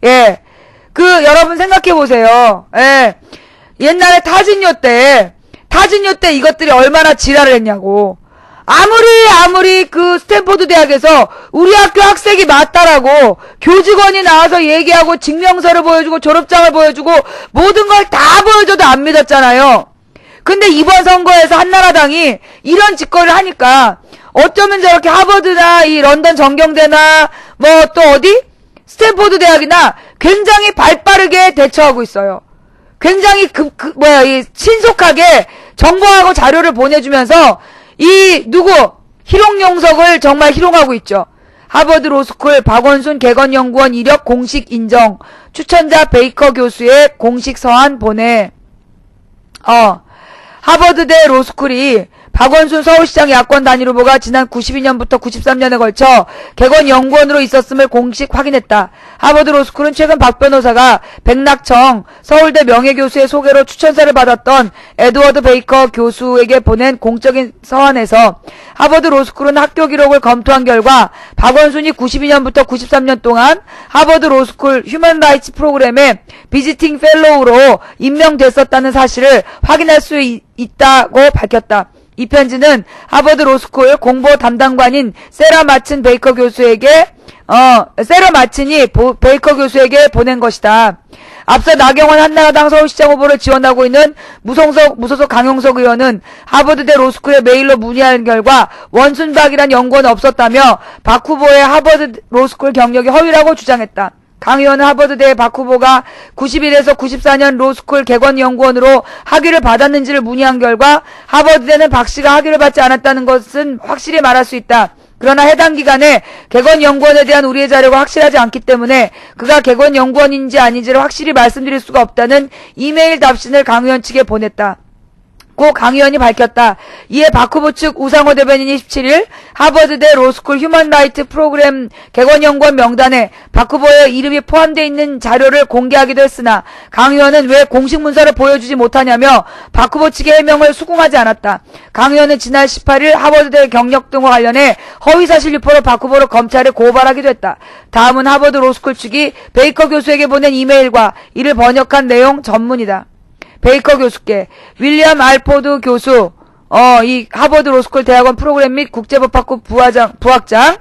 예. 여러분 생각해보세요. 예. 옛날에 타진요 때 이것들이 얼마나 지랄을 했냐고. 아무리 스탠포드 대학에서 우리 학교 학생이 맞다라고 교직원이 나와서 얘기하고 증명서를 보여주고 졸업장을 보여주고 모든 걸 다 보여줘도 안 믿었잖아요. 근데 이번 선거에서 한나라당이 이런 짓거리를 하니까 어쩌면 저렇게 하버드나 이 런던 정경대나 뭐 또 어디? 스탠포드 대학이나 굉장히 발빠르게 대처하고 있어요. 굉장히 신속하게 정보하고 자료를 보내주면서 희롱용석을 정말 희롱하고 있죠. 하버드 로스쿨 박원순 개건연구원 이력 공식 인정. 추천자 베이커 교수의 공식 서한 보내. 하버드대 로스쿨이 박원순 서울시장 야권 단일 후보가 지난 92년부터 93년에 걸쳐 개건연구원으로 있었음을 공식 확인했다. 하버드 로스쿨은 최근 박 변호사가 백낙청 서울대 명예교수의 소개로 추천사를 받았던 에드워드 베이커 교수에게 보낸 공적인 서한에서 하버드 로스쿨은 학교 기록을 검토한 결과 박원순이 92년부터 93년 동안 하버드 로스쿨 휴먼 라이츠 프로그램에 비지팅 펠로우로 임명됐었다는 사실을 확인할 수 있다고 밝혔다. 이 편지는 하버드 로스쿨 공보 담당관인 세라 마친 베이커 교수에게 베이커 교수에게 보낸 것이다. 앞서 나경원 한나라당 서울시장 후보를 지원하고 있는 무소속 강용석 의원은 하버드대 로스쿨에 메일로 문의한 결과 원순박이란 연구원은 없었다며 박 후보의 하버드 로스쿨 경력이 허위라고 주장했다. 강 의원은 하버드대 박 후보가 91에서 94년 로스쿨 개건연구원으로 학위를 받았는지를 문의한 결과 하버드대는 박 씨가 학위를 받지 않았다는 것은 확실히 말할 수 있다. 그러나 해당 기간에 개건연구원에 대한 우리의 자료가 확실하지 않기 때문에 그가 개건연구원인지 아닌지를 확실히 말씀드릴 수가 없다는 이메일 답신을 강 의원 측에 보냈다. 고 강 의원이 밝혔다. 이에 박 후보 측 우상호 대변인이 17일 하버드대 로스쿨 휴먼 라이트 프로그램 개건연구원 명단에 박 후보의 이름이 포함되어 있는 자료를 공개하기도 했으나 강 의원은 왜 공식 문서를 보여주지 못하냐며 박 후보 측의 해명을 수긍하지 않았다. 강 의원은 지난 18일 하버드대 경력 등과 관련해 허위사실 유포로 박 후보를 검찰에 고발하기도 했다. 다음은 하버드 로스쿨 측이 베이커 교수에게 보낸 이메일과 이를 번역한 내용 전문이다. 베이커 교수께 윌리엄 알포드 교수, 이 하버드 로스쿨 대학원 프로그램 및 국제법학부 부학장,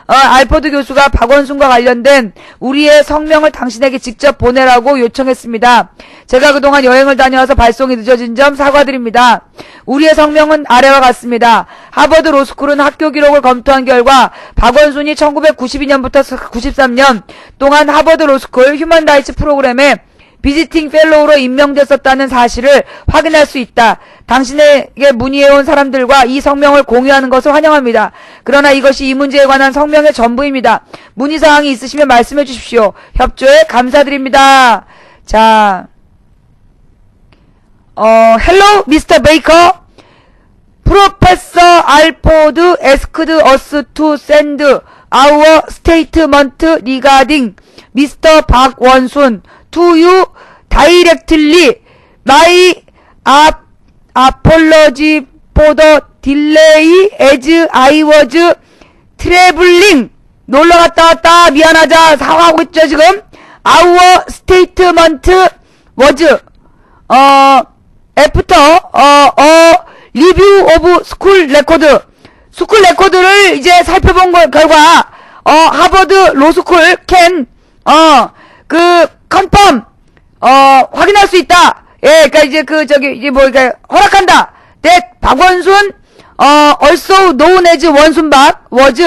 알포드 교수가 박원순과 관련된 우리의 성명을 당신에게 직접 보내라고 요청했습니다. 제가 그동안 여행을 다녀와서 발송이 늦어진 점 사과드립니다. 우리의 성명은 아래와 같습니다. 하버드 로스쿨은 학교 기록을 검토한 결과 박원순이 1992년부터 93년 동안 하버드 로스쿨 휴먼 라이츠 프로그램에 비지팅 펠로우로 임명됐었다는 사실을 확인할 수 있다. 당신에게 문의해온 사람들과 이 성명을 공유하는 것을 환영합니다. 그러나 이것이 이 문제에 관한 성명의 전부입니다. 문의사항이 있으시면 말씀해 주십시오. 협조에 감사드립니다. 자, Hello, Mr. Baker. Professor Alford asked us to send our statement regarding Mr. 박원순 to you directly. My apology for the delay as I was traveling. 놀러 갔다 왔다 미안하자 사과하고 있죠 지금. Our statement was after a review of school record. 스쿨 레코드를 이제 살펴본 결과 하버드 로스쿨 can 컨펌 확인할 수 있다. 예, 그러니까 이제 허락한다. that 박원순 also known as 원순박 was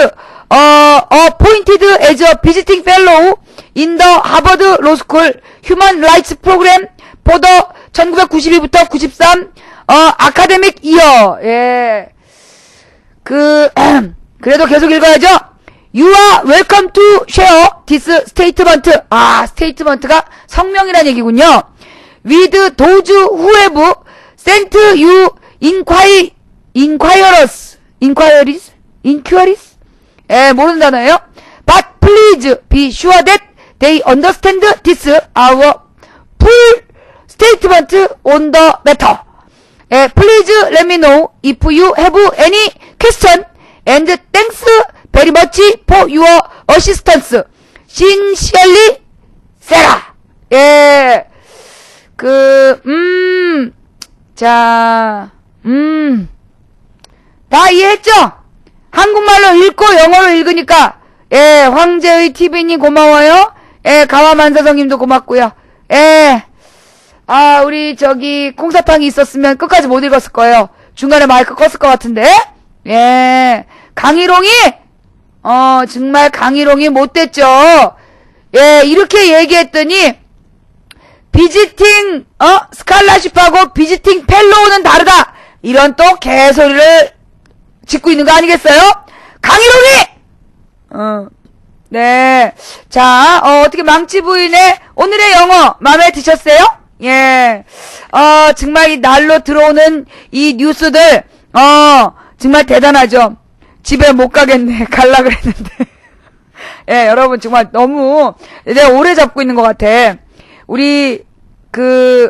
appointed as a visiting fellow in the Harvard Law School Human Rights Program for the 1992부터 93 academic year. 예. 그래도 계속 읽어야죠. You are welcome to share this statement. statement가 성명이란 얘기군요. With those who have sent you inquiries? 예, 모르는 단어예요. But please be sure that they understand this our full statement on the matter. 예, please let me know if you have any question and thanks very much for your assistance. Sincerely, 세라! 예, 자, 다 이해했죠? 한국말로 읽고 영어로 읽으니까, 예, 황제의 TV님 고마워요. 예, 가와만사성님도 고맙고요. 예, 우리 콩사탕이 있었으면 끝까지 못 읽었을 거예요. 중간에 마이크 껐을 것 같은데. 예, 강희롱이, 정말 강희롱이 못됐죠. 예, 이렇게 얘기했더니, 비지팅, 스칼라십하고 비지팅 펠로우는 다르다! 이런 또 개소리를 짓고 있는 거 아니겠어요? 강희롱이! 네. 자, 어떻게 망치 부인의 오늘의 영어 마음에 드셨어요? 예. 정말 이 날로 들어오는 이 뉴스들, 정말 대단하죠. 집에 못 가겠네. 갈라 그랬는데. 예, 여러분 정말 너무 내가 오래 잡고 있는 것 같아. 우리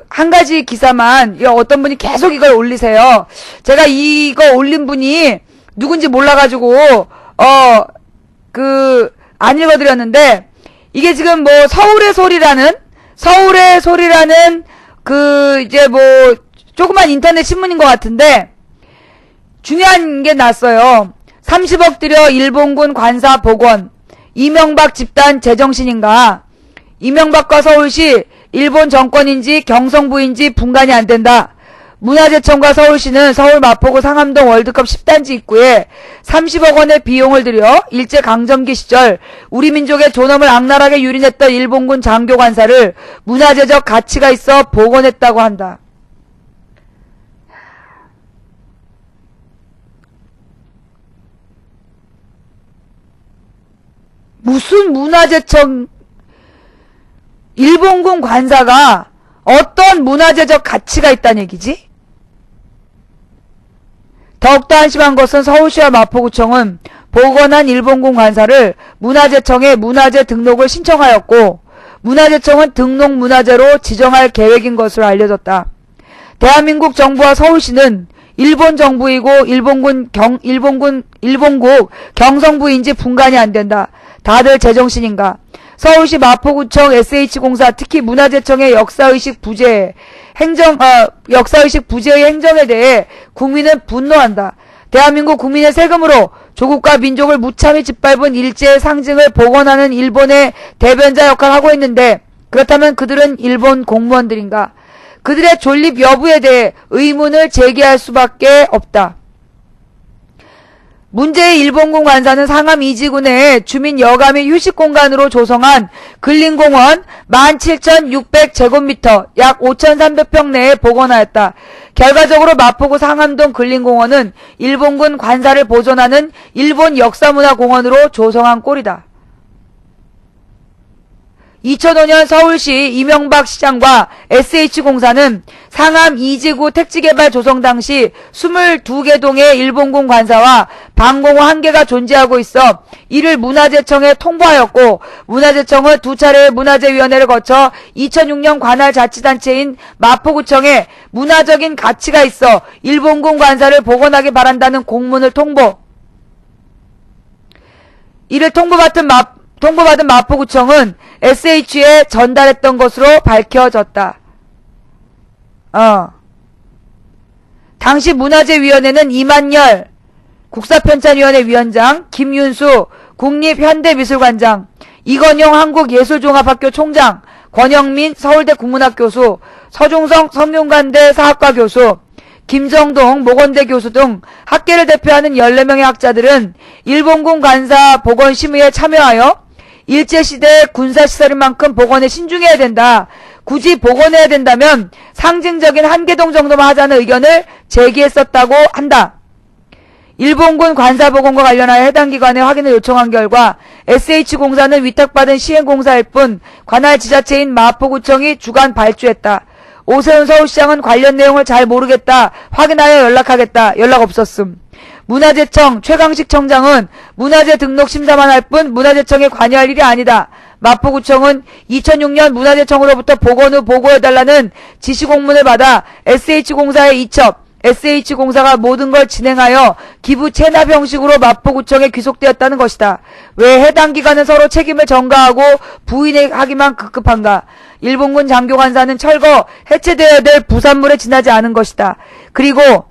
한 가지 기사만 어떤 분이 계속 이걸 올리세요. 제가 이거 올린 분이 누군지 몰라가지고 안 읽어드렸는데 이게 지금 뭐 서울의 소리라는 이제 뭐 조그만 인터넷 신문인 것 같은데 중요한 게 났어요. 30억 들여 일본군 관사 복원, 이명박 집단 제정신인가? 이명박과 서울시 일본 정권인지 경성부인지 분간이 안 된다. 문화재청과 서울시는 서울 마포구 상암동 월드컵 10단지 입구에 30억 원의 비용을 들여 일제강점기 시절 우리 민족의 존엄을 악랄하게 유린했던 일본군 장교 관사를 문화재적 가치가 있어 복원했다고 한다. 무슨 문화재청 일본군 관사가 어떤 문화재적 가치가 있다는 얘기지? 더욱더 한심한 것은 서울시와 마포구청은 복원한 일본군 관사를 문화재청에 문화재 등록을 신청하였고 문화재청은 등록 문화재로 지정할 계획인 것으로 알려졌다. 대한민국 정부와 서울시는 일본 정부이고 일본국 경성부인지 분간이 안 된다. 다들 제정신인가? 서울시 마포구청 SH공사 특히 문화재청의 역사의식 부재의 행정에 대해 국민은 분노한다. 대한민국 국민의 세금으로 조국과 민족을 무참히 짓밟은 일제의 상징을 복원하는 일본의 대변자 역할을 하고 있는데 그렇다면 그들은 일본 공무원들인가? 그들의 존립 여부에 대해 의문을 제기할 수밖에 없다. 문제의 일본군 관사는 상암 이지구내에 주민 여가 및 휴식공간으로 조성한 근린공원 17,600제곱미터 약 5,300평 내에 복원하였다. 결과적으로 마포구 상암동 근린공원은 일본군 관사를 보존하는 일본 역사문화공원으로 조성한 꼴이다. 2005년 서울시 이명박 시장과 SH공사는 상암 이지구 택지개발 조성 당시 22개 동의 일본군 관사와 방공호 1개가 존재하고 있어 이를 문화재청에 통보하였고 문화재청은 2차례의 문화재위원회를 거쳐 2006년 관할 자치단체인 마포구청에 문화적인 가치가 있어 일본군 관사를 복원하기 바란다는 공문을 통보. 이를 통보받은 마포구청은 SH에 전달했던 것으로 밝혀졌다. 당시 문화재위원회는 이만열 국사편찬위원회 위원장, 김윤수 국립현대미술관장, 이건용 한국예술종합학교 총장, 권영민 서울대 국문학 교수, 서중성 성균관대 사학과 교수, 김정동 모건대 교수 등 학계를 대표하는 14명의 학자들은 일본군 관사 복원 심의에 참여하여 일제시대 군사시설인 만큼 복원에 신중해야 된다. 굳이 복원해야 된다면 상징적인 한계동 정도만 하자는 의견을 제기했었다고 한다. 일본군 관사 복원과 관련하여 해당 기관에 확인을 요청한 결과 SH공사는 위탁받은 시행공사일 뿐 관할 지자체인 마포구청이 주관 발주했다. 오세훈 서울시장은 관련 내용을 잘 모르겠다. 확인하여 연락하겠다. 연락 없었음. 문화재청 최강식 청장은 문화재 등록 심사만 할 뿐 문화재청에 관여할 일이 아니다. 마포구청은 2006년 문화재청으로부터 복원 후 보고해달라는 지시공문을 받아 SH공사에 이첩, SH공사가 모든 걸 진행하여 기부 체납 형식으로 마포구청에 귀속되었다는 것이다. 왜 해당 기관은 서로 책임을 전가하고 부인하기만 급급한가? 일본군 장교관사는 철거, 해체되어야 될 부산물에 지나지 않은 것이다. 그리고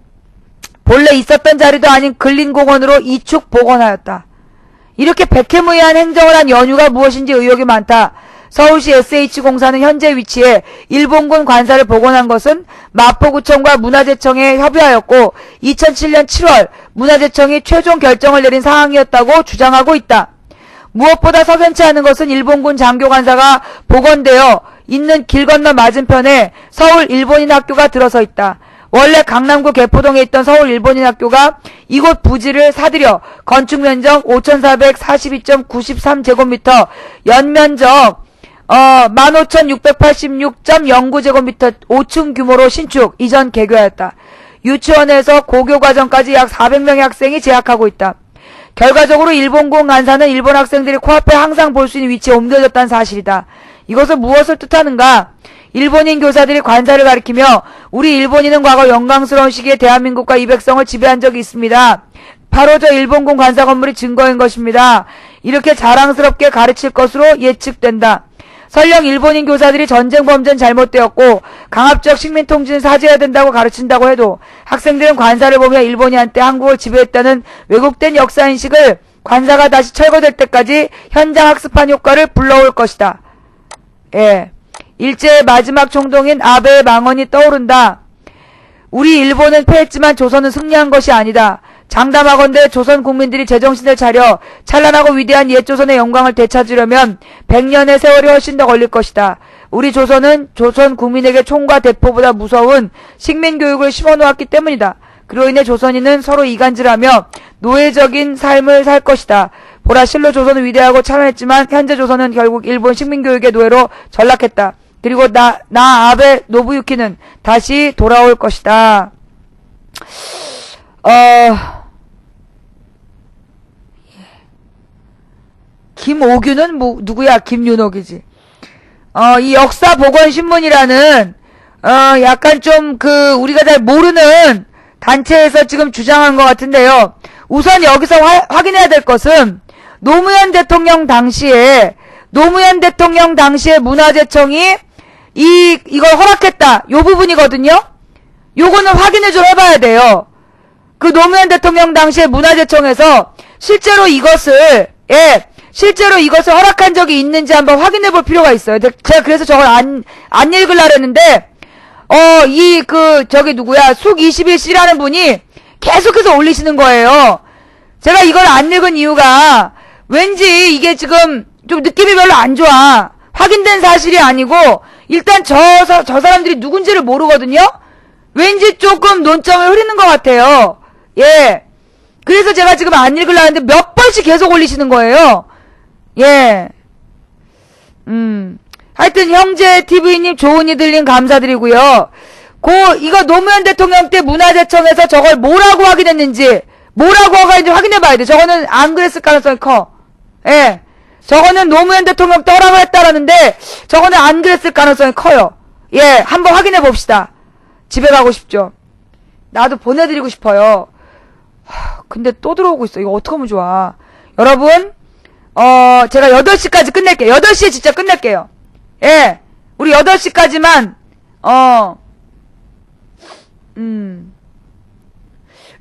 본래 있었던 자리도 아닌 근린공원으로 이축 복원하였다. 이렇게 백해무의한 행정을 한 연유가 무엇인지 의혹이 많다. 서울시 SH공사는 현재 위치에 일본군 관사를 복원한 것은 마포구청과 문화재청에 협의하였고 2007년 7월 문화재청이 최종 결정을 내린 사항이었다고 주장하고 있다. 무엇보다 석연치 않은 것은 일본군 장교관사가 복원되어 있는 길 건너 맞은편에 서울 일본인 학교가 들어서 있다. 원래 강남구 개포동에 있던 서울 일본인 학교가 이곳 부지를 사들여 건축면적 5,442.93제곱미터, 연면적 15,686.09제곱미터 5층 규모로 신축, 이전 개교하였다. 유치원에서 고교과정까지 약 400명의 학생이 재학하고 있다. 결과적으로 일본군 관사는 일본 학생들이 코앞에 항상 볼 수 있는 위치에 옮겨졌다는 사실이다. 이것은 무엇을 뜻하는가? 일본인 교사들이 관사를 가리키며 우리 일본인은 과거 영광스러운 시기에 대한민국과 이 백성을 지배한 적이 있습니다. 바로 저 일본군 관사 건물이 증거인 것입니다. 이렇게 자랑스럽게 가르칠 것으로 예측된다. 설령 일본인 교사들이 전쟁 범죄는 잘못되었고 강압적 식민통치는 사죄해야 된다고 가르친다고 해도 학생들은 관사를 보며 일본인한테 한국을 지배했다는 왜곡된 역사인식을 관사가 다시 철거될 때까지 현장 학습한 효과를 불러올 것이다. 예. 일제의 마지막 총동인 아베의 망언이 떠오른다. 우리 일본은 패했지만 조선은 승리한 것이 아니다. 장담하건대 조선 국민들이 제정신을 차려 찬란하고 위대한 옛 조선의 영광을 되찾으려면 100년의 세월이 훨씬 더 걸릴 것이다. 우리 조선은 조선 국민에게 총과 대포보다 무서운 식민교육을 심어놓았기 때문이다. 그로 인해 조선인은 서로 이간질하며 노예적인 삶을 살 것이다. 보라, 실로 조선은 위대하고 찬란했지만 현재 조선은 결국 일본 식민교육의 노예로 전락했다. 그리고 나 아베 노부유키는 다시 돌아올 것이다. 김오규는 누구야? 김윤옥이지. 이 역사보건신문이라는 약간 좀 우리가 잘 모르는 단체에서 지금 주장한 것 같은데요. 우선 여기서 확인해야 될 것은 노무현 대통령 당시에 문화재청이 이걸 허락했다. 요 부분이거든요. 요거는 확인을 좀 해봐야 돼요. 그 노무현 대통령 당시에 문화재청에서 실제로 이것을 허락한 적이 있는지 한번 확인해 볼 필요가 있어요. 제가 그래서 저걸 안 읽으려고 했는데, 누구야, 숙21씨라는 분이 계속해서 올리시는 거예요. 제가 이걸 안 읽은 이유가, 왠지 이게 지금 좀 느낌이 별로 안 좋아. 확인된 사실이 아니고, 일단 저 사람들이 누군지를 모르거든요? 왠지 조금 논점을 흐리는 것 같아요. 예. 그래서 제가 지금 안 읽으려고 했는데 몇 번씩 계속 올리시는 거예요. 예. 하여튼 형제 TV님 좋은 이들님 감사드리고요. 이거 노무현 대통령 때 문화재청에서 저걸 뭐라고 확인했는지 확인해봐야 돼. 저거는 안 그랬을 가능성이 커. 예. 저거는 노무현 대통령 때 허락을 했다라는데 저거는 안 그랬을 가능성이 커요. 예. 한번 확인해 봅시다. 집에 가고 싶죠. 나도 보내드리고 싶어요. 근데 또 들어오고 있어. 이거 어떡하면 좋아. 여러분, 제가 8시까지 끝낼게요. 8시에 진짜 끝낼게요. 예. 우리 8시까지만,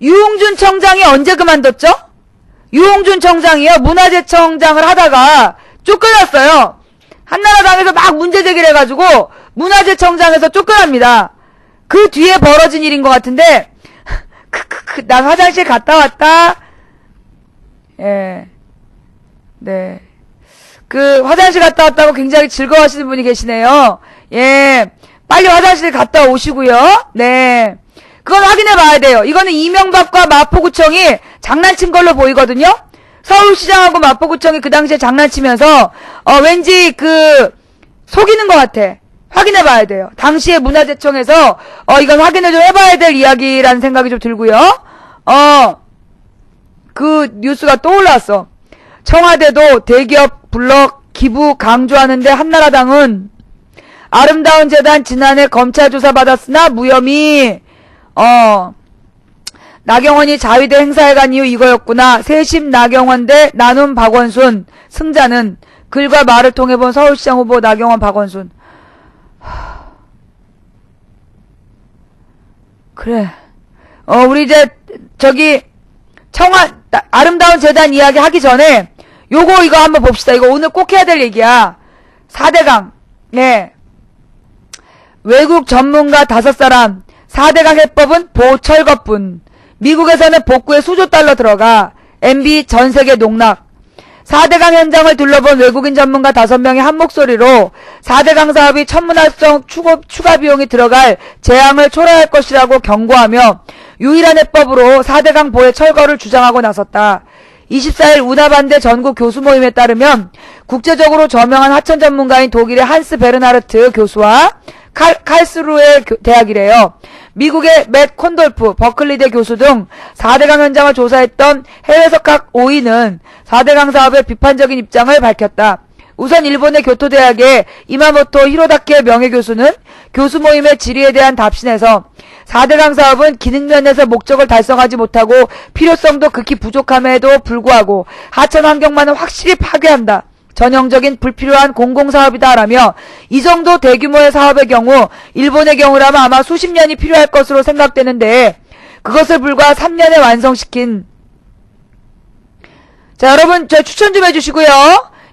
유홍준 청장이 언제 그만뒀죠? 유홍준 청장이요. 문화재청장을 하다가 쫓겨났어요. 한나라당에서 막 문제 제기를 해가지고 문화재청장에서 쫓겨납니다. 그 뒤에 벌어진 일인 것 같은데, 난 화장실 갔다 왔다. 예. 네. 화장실 갔다 왔다고 굉장히 즐거워하시는 분이 계시네요. 예. 빨리 화장실 갔다 오시고요. 네. 그건 확인해 봐야 돼요. 이거는 이명박과 마포구청이 장난친 걸로 보이거든요. 서울시장하고 마포구청이 그 당시에 장난치면서, 왠지 속이는 것 같아. 확인해 봐야 돼요. 당시에 문화재청에서, 이건 확인을 좀 해봐야 될 이야기라는 생각이 좀 들고요. 뉴스가 또 올라왔어. 청와대도 대기업 블럭 기부 강조하는데 한나라당은 아름다운 재단 지난해 검찰 조사 받았으나 무혐의, 나경원이 자위대 행사에 간 이유 이거였구나. 세심 나경원 대 나눔 박원순. 승자는 글과 말을 통해 본 서울시장 후보 나경원 박원순. 그래. 우리 이제 저기 아름다운 재단 이야기 하기 전에 이거 한번 봅시다. 이거 오늘 꼭 해야 될 얘기야. 4대강. 네. 외국 전문가 5사람. 4대강 해법은 보철거뿐. 미국에서는 복구에 수조 달러 들어가. MB 전세계 농락. 4대강 현장을 둘러본 외국인 전문가 5명이 한 목소리로 4대강 사업이 천문학적 추가 비용이 들어갈 재앙을 초래할 것이라고 경고하며 유일한 해법으로 4대강 보해 철거를 주장하고 나섰다. 24일 운하반대 전국 교수 모임에 따르면 국제적으로 저명한 하천 전문가인 독일의 한스 베르나르트 교수와 칼스루에 대학이래요. 미국의 맷 콘돌프, 버클리대 교수 등 4대강 현장을 조사했던 해외 석학 5인은 4대강 사업의 비판적인 입장을 밝혔다. 우선 일본의 교토대학의 이마모토 히로다케 명예교수는 교수 모임의 질의에 대한 답신에서 4대강 사업은 기능면에서 목적을 달성하지 못하고 필요성도 극히 부족함에도 불구하고 하천 환경만은 확실히 파괴한다. 전형적인 불필요한 공공사업이다라며 이 정도 대규모의 사업의 경우 일본의 경우라면 아마 수십 년이 필요할 것으로 생각되는데 그것을 불과 3년에 완성시킨. 자, 여러분 저 추천 좀 해주시고요.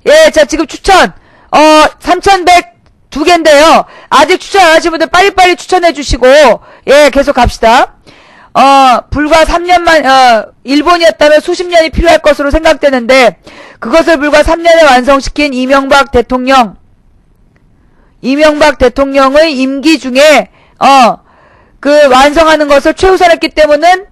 예, 자 지금 추천 3,102개인데요. 아직 추천 안 하신 분들 빨리빨리 추천해 주시고 예, 계속 갑시다. 불과 3년만 일본이었다면 수십 년이 필요할 것으로 생각되는데 그것을 불과 3년에 완성시킨 이명박 대통령의 임기 중에 그 완성하는 것을 최우선했기 때문은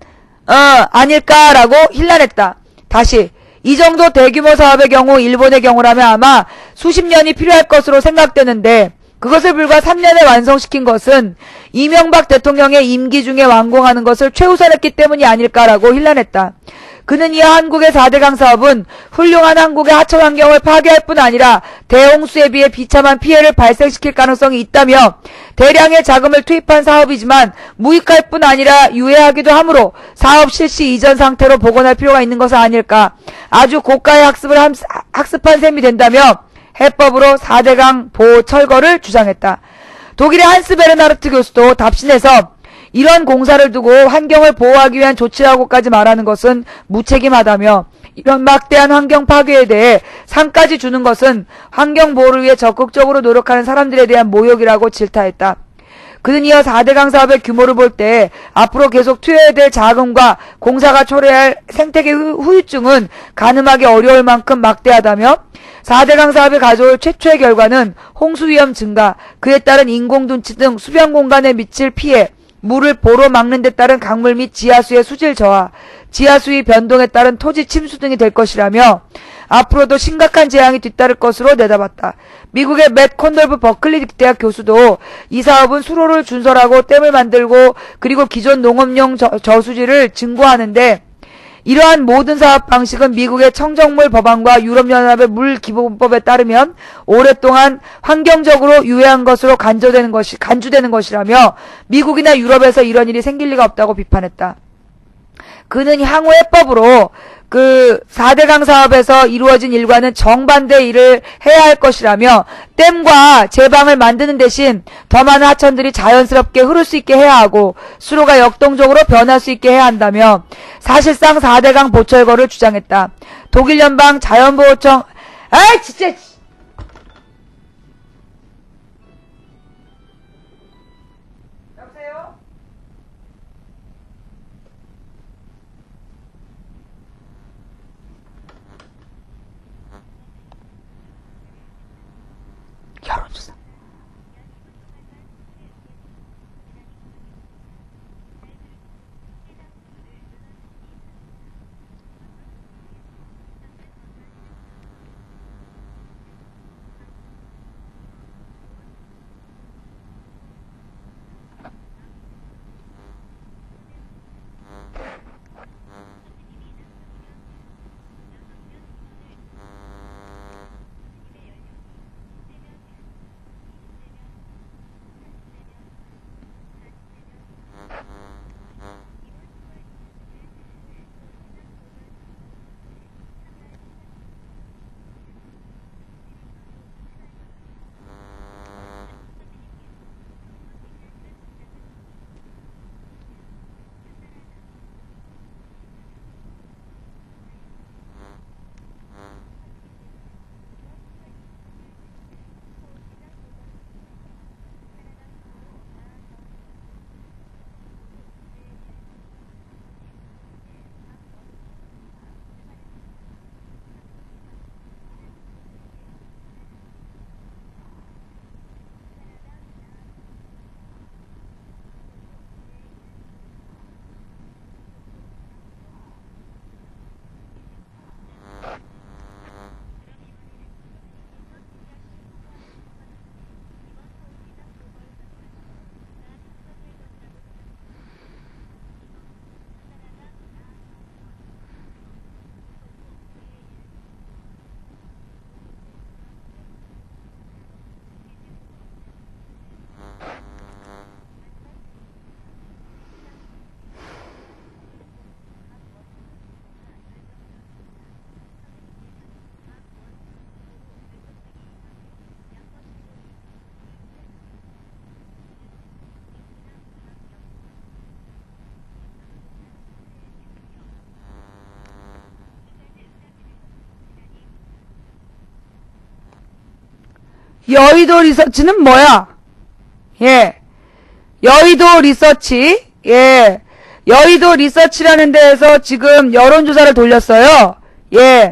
아닐까라고 힐난했다. 다시 이 정도 대규모 사업의 경우 일본의 경우라면 아마 수십 년이 필요할 것으로 생각되는데 그것을 불과 3년에 완성시킨 것은 이명박 대통령의 임기 중에 완공하는 것을 최우선했기 때문이 아닐까라고 힐난했다. 그는 이어 한국의 4대강 사업은 훌륭한 한국의 하천 환경을 파괴할 뿐 아니라 대홍수에 비해 비참한 피해를 발생시킬 가능성이 있다며 대량의 자금을 투입한 사업이지만 무익할 뿐 아니라 유해하기도 하므로 사업 실시 이전 상태로 복원할 필요가 있는 것은 아닐까. 아주 고가의 학습한 셈이 된다며 해법으로 4대강 보호 철거를 주장했다. 독일의 한스 베르나르트 교수도 답신에서 이런 공사를 두고 환경을 보호하기 위한 조치라고까지 말하는 것은 무책임하다며 이런 막대한 환경 파괴에 대해 상까지 주는 것은 환경 보호를 위해 적극적으로 노력하는 사람들에 대한 모욕이라고 질타했다. 그는 이어 4대강 사업의 규모를 볼 때 앞으로 계속 투여해야 될 자금과 공사가 초래할 생태계 후유증은 가늠하기 어려울 만큼 막대하다며 4대강 사업이 가져올 최초의 결과는 홍수 위험 증가, 그에 따른 인공둔치 등 수변 공간에 미칠 피해, 물을 보로 막는 데 따른 강물 및 지하수의 수질 저하, 지하수의 변동에 따른 토지 침수 등이 될 것이라며 앞으로도 심각한 재앙이 뒤따를 것으로 내다봤다. 미국의 맷 콘돌프 버클리 대학 교수도 이 사업은 수로를 준설하고 댐을 만들고 그리고 기존 농업용 저수지를 증고하는데 이러한 모든 사업 방식은 미국의 청정물 법안과 유럽연합의 물기본법에 따르면 오랫동안 환경적으로 유해한 것으로 간주되는 것이라며 미국이나 유럽에서 이런 일이 생길 리가 없다고 비판했다. 그는 향후 해법으로 그 4대강 사업에서 이루어진 일과는 정반대의 일을 해야 할 것이라며 댐과 제방을 만드는 대신 더 많은 하천들이 자연스럽게 흐를 수 있게 해야 하고 수로가 역동적으로 변할 수 있게 해야 한다며 사실상 4대강 보철거를 주장했다. 독일 연방 자연보호청 아이 진짜 여보세요? 여론조사. 여의도 리서치는 뭐야? 예. 여의도 리서치. 예. 여의도 리서치라는 데에서 지금 여론조사를 돌렸어요. 예.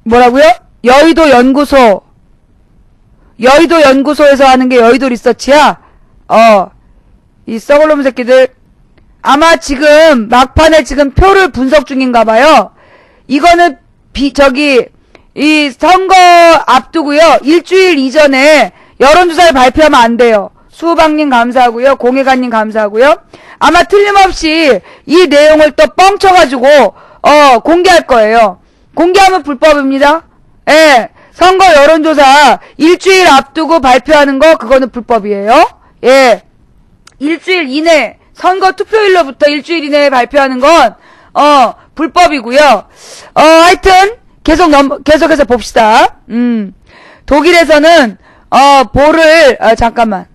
뭐라고요? 여의도 연구소. 여의도 연구소에서 하는 게 여의도 리서치야? 이 썩을놈 새끼들. 아마 지금 막판에 지금 표를 분석 중인가 봐요. 이거는 이 선거 앞두고요. 일주일 이전에 여론조사를 발표하면 안 돼요. 수박님 감사하고요. 공예관님 감사하고요. 아마 틀림없이 이 내용을 또 뻥쳐가지고 공개할 거예요. 공개하면 불법입니다. 예. 선거 여론조사 일주일 앞두고 발표하는 거 그거는 불법이에요. 예. 일주일 이내 선거 투표일로부터 일주일 이내에 발표하는 건 불법이고요. 하여튼 계속해서 봅시다. 독일에서는 잠깐만.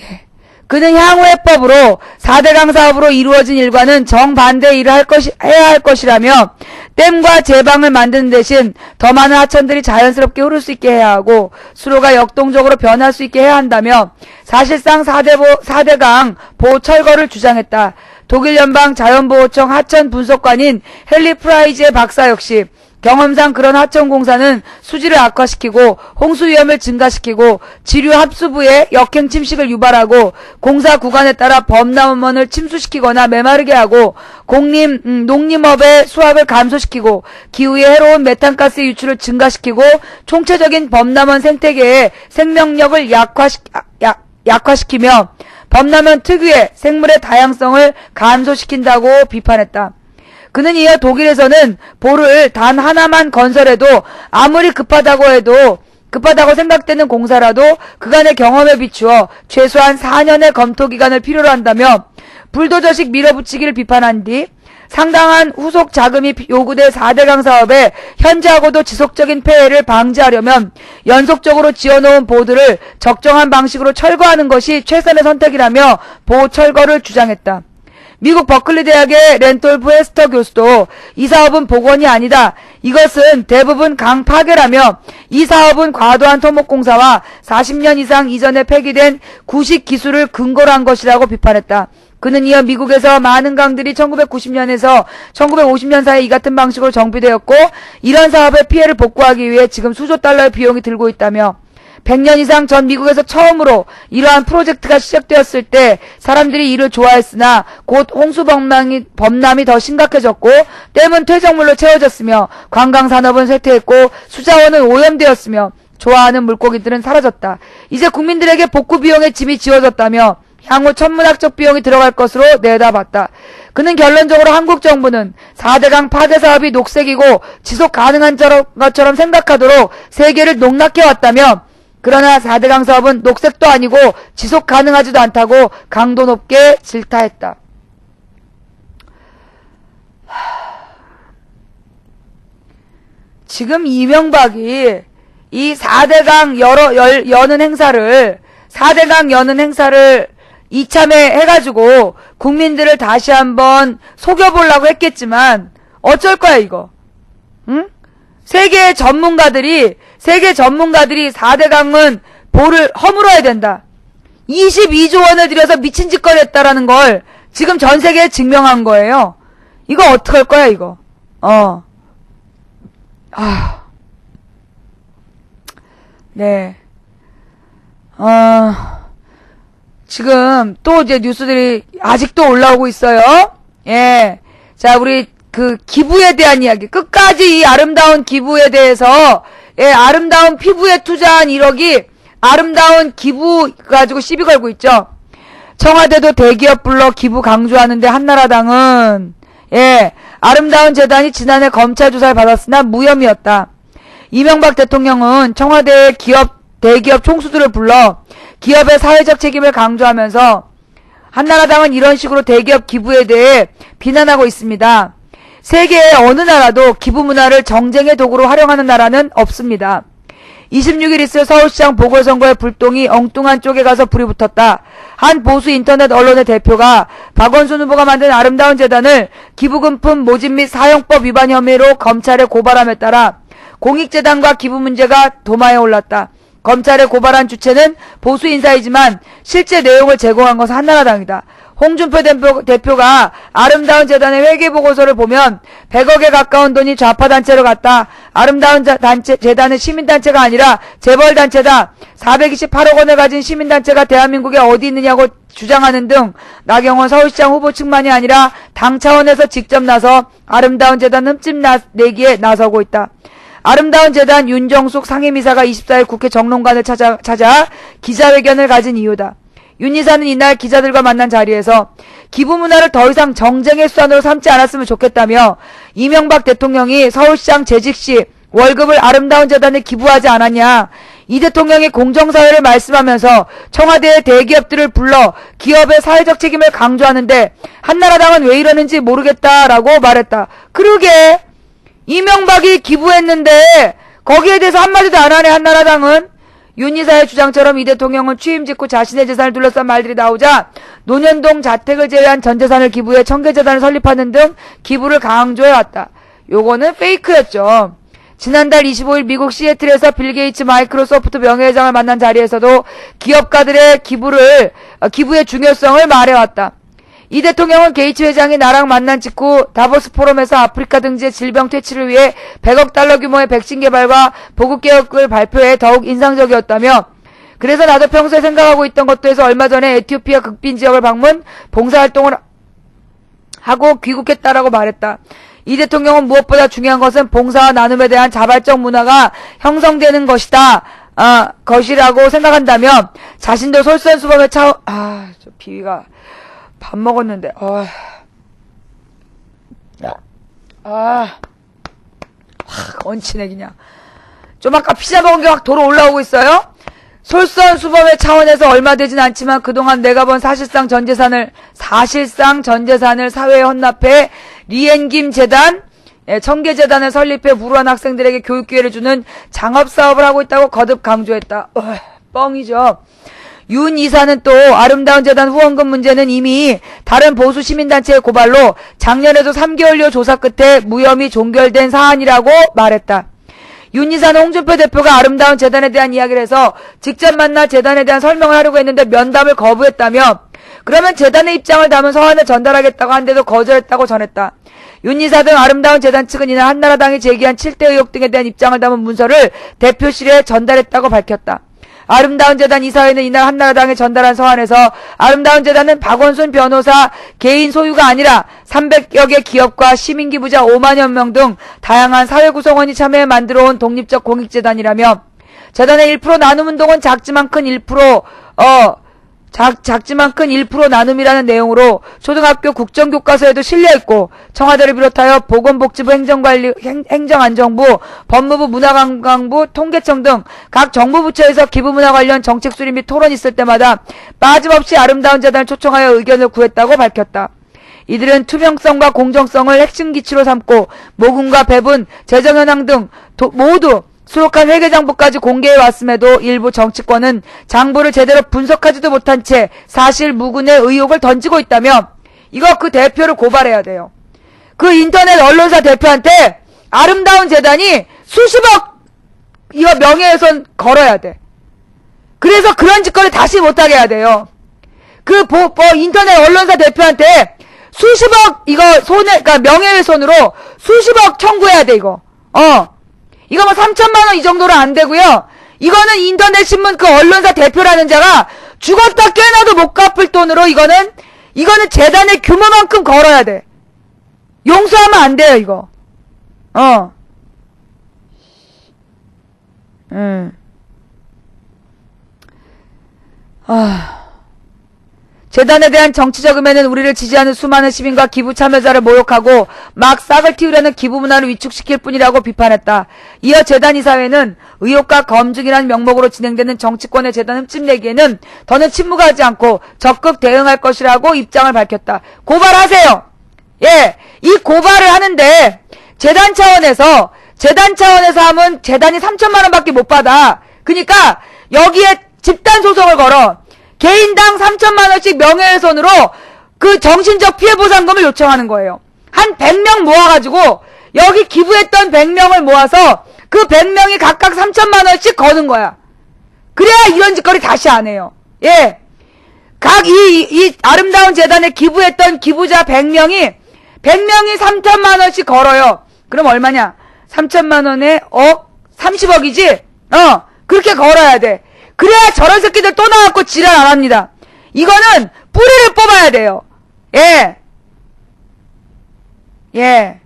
예. 그는 향후 해법으로 4대강 사업으로 이루어진 일과는 정반대의 일을 해야 할 것이라며 댐과 제방을 만드는 대신 더 많은 하천들이 자연스럽게 흐를 수 있게 해야 하고 수로가 역동적으로 변할 수 있게 해야 한다며 사실상 4대강 보호 철거를 주장했다. 독일 연방 자연보호청 하천 분석관인 헬리 프라이즈의 박사 역시 경험상 그런 하천 공사는 수질을 악화시키고 홍수 위험을 증가시키고 지류 합수부의 역행 침식을 유발하고 공사 구간에 따라 범람원을 침수시키거나 메마르게 하고 농림업의 수확을 감소시키고 기후에 해로운 메탄가스 유출을 증가시키고 총체적인 범람원 생태계의 생명력을 약화시키며 범람원 특유의 생물의 다양성을 감소시킨다고 비판했다. 그는 이어 독일에서는 보를 단 하나만 건설해도 아무리 급하다고 생각되는 공사라도 그간의 경험에 비추어 최소한 4년의 검토 기간을 필요로 한다며 불도저식 밀어붙이기를 비판한 뒤 상당한 후속 자금이 요구될 4대강 사업에 현저하고도 지속적인 폐해를 방지하려면 연속적으로 지어놓은 보들을 적정한 방식으로 철거하는 것이 최선의 선택이라며 보 철거를 주장했다. 미국 버클리 대학의 렌톨프 헤스터 교수도 이 사업은 복원이 아니다. 이것은 대부분 강 파괴라며 이 사업은 과도한 토목공사와 40년 이상 이전에 폐기된 구식 기술을 근거로 한 것이라고 비판했다. 그는 이어 미국에서 많은 강들이 1990년에서 1950년 사이 이 같은 방식으로 정비되었고 이런 사업의 피해를 복구하기 위해 지금 수조 달러의 비용이 들고 있다며 100년 이상 전 미국에서 처음으로 이러한 프로젝트가 시작되었을 때 사람들이 이를 좋아했으나 곧 홍수 범람이 더 심각해졌고 댐은 퇴적물로 채워졌으며 관광산업은 쇠퇴했고 수자원은 오염되었으며 좋아하는 물고기들은 사라졌다. 이제 국민들에게 복구 비용의 짐이 지워졌다며 향후 천문학적 비용이 들어갈 것으로 내다봤다. 그는 결론적으로 한국 정부는 4대강 파괴 사업이 녹색이고 지속 가능한 것처럼 생각하도록 세계를 농락해왔다며 그러나 4대강 사업은 녹색도 아니고 지속 가능하지도 않다고 강도 높게 질타했다. 지금 이명박이 이 4대강 여는 행사를 이참에 해가지고 국민들을 다시 한번 속여보려고 했겠지만 어쩔 거야 이거. 응? 세계 전문가들이 4대강은 보를 허물어야 된다. 22조 원을 들여서 미친 짓거리 했다라는 걸 지금 전 세계에 증명한 거예요. 이거 어떡할 거야 이거. 네. 지금 또 이제 뉴스들이 아직도 올라오고 있어요. 예. 자, 우리 기부에 대한 이야기. 끝까지 이 아름다운 기부에 대해서, 예, 아름다운 피부에 투자한 1억이 아름다운 기부 가지고 시비 걸고 있죠. 청와대도 대기업 불러 기부 강조하는데 한나라당은, 예, 아름다운 재단이 지난해 검찰 조사를 받았으나 무혐의였다. 이명박 대통령은 청와대의 대기업 총수들을 불러 기업의 사회적 책임을 강조하면서 한나라당은 이런 식으로 대기업 기부에 대해 비난하고 있습니다. 세계의 어느 나라도 기부 문화를 정쟁의 도구로 활용하는 나라는 없습니다. 26일 있을 서울시장 보궐선거의 불똥이 엉뚱한 쪽에 가서 불이 붙었다. 한 보수 인터넷 언론의 대표가 박원순 후보가 만든 아름다운 재단을 기부금품 모집 및 사형법 위반 혐의로 검찰에 고발함에 따라 공익재단과 기부 문제가 도마에 올랐다. 검찰에 고발한 주체는 보수 인사이지만 실제 내용을 제공한 것은 한나라당이다. 홍준표 대표가 아름다운 재단의 회계보고서를 보면 100억에 가까운 돈이 좌파단체로 갔다. 아름다운 재단은 시민단체가 아니라 재벌단체다. 428억 원을 가진 시민단체가 대한민국에 어디 있느냐고 주장하는 등 나경원 서울시장 후보 측만이 아니라 당 차원에서 직접 나서 아름다운 재단 흠집 내기에 나서고 있다. 아름다운 재단 윤정숙 상임이사가 24일 국회 정론관을 찾아 기자회견을 가진 이유다. 윤 이사는 이날 기자들과 만난 자리에서 기부 문화를 더 이상 정쟁의 수단으로 삼지 않았으면 좋겠다며 이명박 대통령이 서울시장 재직 시 월급을 아름다운 재단에 기부하지 않았냐. 이 대통령이 공정사회를 말씀하면서 청와대의 대기업들을 불러 기업의 사회적 책임을 강조하는데 한나라당은 왜 이러는지 모르겠다라고 말했다. 그러게 이명박이 기부했는데 거기에 대해서 한마디도 안 하네 한나라당은. 윤 이사의 주장처럼 이 대통령은 취임 직후 자신의 재산을 둘러싼 말들이 나오자 노년동 자택을 제외한 전 재산을 기부해 청계재단을 설립하는 등 기부를 강조해왔다. 요거는 페이크였죠. 지난달 25일 미국 시애틀에서 빌 게이츠 마이크로소프트 명예회장을 만난 자리에서도 기업가들의 기부의 중요성을 말해왔다. 이 대통령은 게이츠 회장이 나랑 만난 직후 다보스 포럼에서 아프리카 등지의 질병 퇴치를 위해 100억 달러 규모의 백신 개발과 보급 계획을 발표해 더욱 인상적이었다며 그래서 나도 평소에 생각하고 있던 것도 해서 얼마 전에 에티오피아 극빈 지역을 방문 봉사활동을 하고 귀국했다라고 말했다. 이 대통령은 무엇보다 중요한 것은 봉사와 나눔에 대한 자발적 문화가 형성되는 것이라고 생각한다며 자신도 솔선수범에 저 비위가 밥 먹었는데, 얹히네, 그냥. 좀 아까 피자 먹은 게 확 돌아 올라오고 있어요? 솔선수범의 차원에서 얼마 되진 않지만 그동안 내가 본 사실상 전 재산을 사회에 헌납해 리엔김 재단, 청계재단을 설립해 무료한 학생들에게 교육기회를 주는 장업사업을 하고 있다고 거듭 강조했다. 뻥이죠. 윤 이사는 또 아름다운 재단 후원금 문제는 이미 다른 보수 시민단체의 고발로 작년에도 3개월여 조사 끝에 무혐의 종결된 사안이라고 말했다. 윤 이사는 홍준표 대표가 아름다운 재단에 대한 이야기를 해서 직접 만나 재단에 대한 설명을 하려고 했는데 면담을 거부했다며 그러면 재단의 입장을 담은 서한을 전달하겠다고 한데도 거절했다고 전했다. 윤 이사 등 아름다운 재단 측은 이날 한나라당이 제기한 7대 의혹 등에 대한 입장을 담은 문서를 대표실에 전달했다고 밝혔다. 아름다운 재단 이사회는 이날 한나라당에 전달한 서한에서 아름다운 재단은 박원순 변호사 개인 소유가 아니라 300여 개 기업과 시민기부자 5만여 명 등 다양한 사회 구성원이 참여해 만들어온 독립적 공익재단이라며 재단의 1% 나눔운동은 작지만 큰 1% 나눔이라는 내용으로 초등학교 국정교과서에도 실려있고 청와대를 비롯하여 보건복지부 행정안정부, 법무부 문화관광부, 통계청 등 각 정부부처에서 기부문화 관련 정책 수립 및 토론이 있을 때마다 빠짐없이 아름다운 재단을 초청하여 의견을 구했다고 밝혔다. 이들은 투명성과 공정성을 핵심 기치로 삼고 모금과 배분, 재정현황 등 모두 수록한 회계장부까지 공개해왔음에도 일부 정치권은 장부를 제대로 분석하지도 못한 채 사실 무근의 의혹을 던지고 있다며 이거 그 대표를 고발해야 돼요. 그 인터넷 언론사 대표한테 아름다운 재단이 수십억 이거 명예훼손 걸어야 돼. 그래서 그런 짓거리 다시 못하게 해야 돼요. 그 인터넷 언론사 대표한테 수십억 이거 그러니까 명예훼손으로 수십억 청구해야 돼 이거. 이거 뭐 3천만 원 이 정도로 안 되고요. 이거는 인터넷 신문 그 언론사 대표라는 자가 죽었다 깨어나도 못 갚을 돈으로 이거는 재단의 규모만큼 걸어야 돼. 용서하면 안 돼요, 이거. 재단에 대한 정치적 음해는 우리를 지지하는 수많은 시민과 기부 참여자를 모욕하고 막 싹을 틔우려는 기부 문화를 위축시킬 뿐이라고 비판했다. 이어 재단 이사회는 의혹과 검증이라는 명목으로 진행되는 정치권의 재단 흠집 내기에는 더는 침묵하지 않고 적극 대응할 것이라고 입장을 밝혔다. 고발하세요. 예, 이 고발을 하는데 재단 차원에서 재단 차원에서 하면 재단이 3천만 원밖에 못 받아. 그러니까 여기에 집단 소송을 걸어. 개인당 3천만 원씩 명예훼손으로 그 정신적 피해 보상금을 요청하는 거예요. 한 100명 모아가지고 여기 기부했던 100명을 모아서 그 100명이 각각 3천만 원씩 거는 거야. 그래야 이런 짓거리 다시 안 해요. 예. 이 아름다운 재단에 기부했던 기부자 100명이 3천만 원씩 걸어요. 그럼 얼마냐? 3천만 원에 30억이지? 그렇게 걸어야 돼. 그래야 저런 새끼들 또 나와갖고 지랄 안 합니다. 이거는 뿌리를 뽑아야 돼요. 예. 예.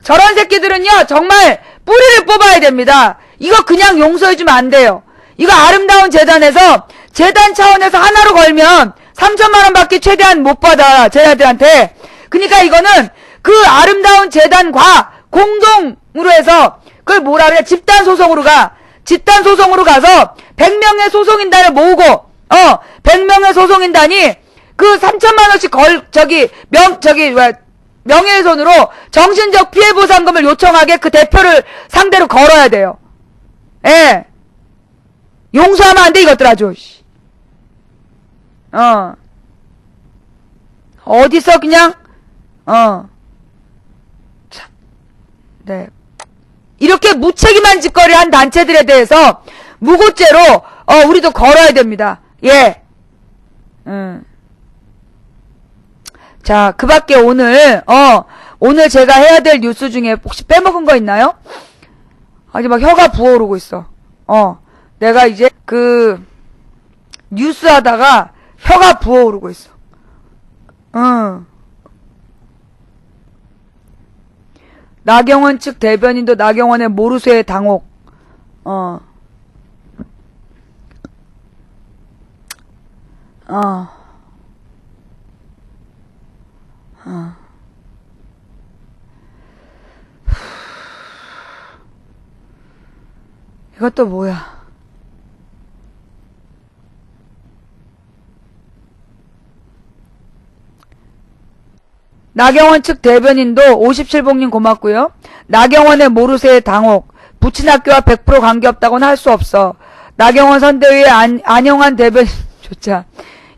저런 새끼들은요, 정말 뿌리를 뽑아야 됩니다. 이거 그냥 용서해주면 안 돼요. 이거 아름다운 재단에서, 재단 차원에서 하나로 걸면 3천만 원밖에 최대한 못 받아, 쟤네들한테. 그러니까 이거는 그 아름다운 재단과 공동으로 해서, 그걸 뭐라 그래? 집단 소송으로 가서 100명의 소송인단을 모으고, 100명의 소송인단이 그 3천만 원씩 명예훼손으로 정신적 피해보상금을 요청하게 그 대표를 상대로 걸어야 돼요. 예. 용서하면 안 돼, 이것들 아주. 어디서 그냥, 참, 네. 이렇게 무책임한 짓거리 한 단체들에 대해서 무고죄로, 우리도 걸어야 됩니다. 예. 자, 그 밖에 오늘 제가 해야 될 뉴스 중에 혹시 빼먹은 거 있나요? 아니, 막 혀가 부어오르고 있어. 내가 이제 뉴스 하다가 혀가 부어오르고 있어. 나경원 측 대변인도 나경원의 모르쇠 당혹. 이것도 뭐야? 나경원 측 대변인도 57봉님 고맙고요. 나경원의 모르쇠 당혹. 부친학교와 100% 관계없다고는 할 수 없어. 나경원 선대위의 안영환 대변인 조차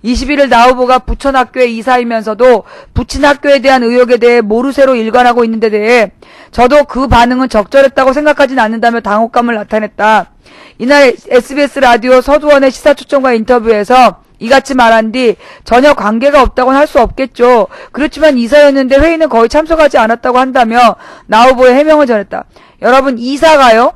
21일 나후보가 부천학교의 이사이면서도 부친학교에 대한 의혹에 대해 모르쇠로 일관하고 있는데 대해 저도 그 반응은 적절했다고 생각하진 않는다며 당혹감을 나타냈다. 이날 SBS 라디오 서두원의 시사초청과 인터뷰에서 이같이 말한 뒤 전혀 관계가 없다고는 할 수 없겠죠. 그렇지만 이사였는데 회의는 거의 참석하지 않았다고 한다며 나후보의 해명을 전했다. 여러분, 이사가요?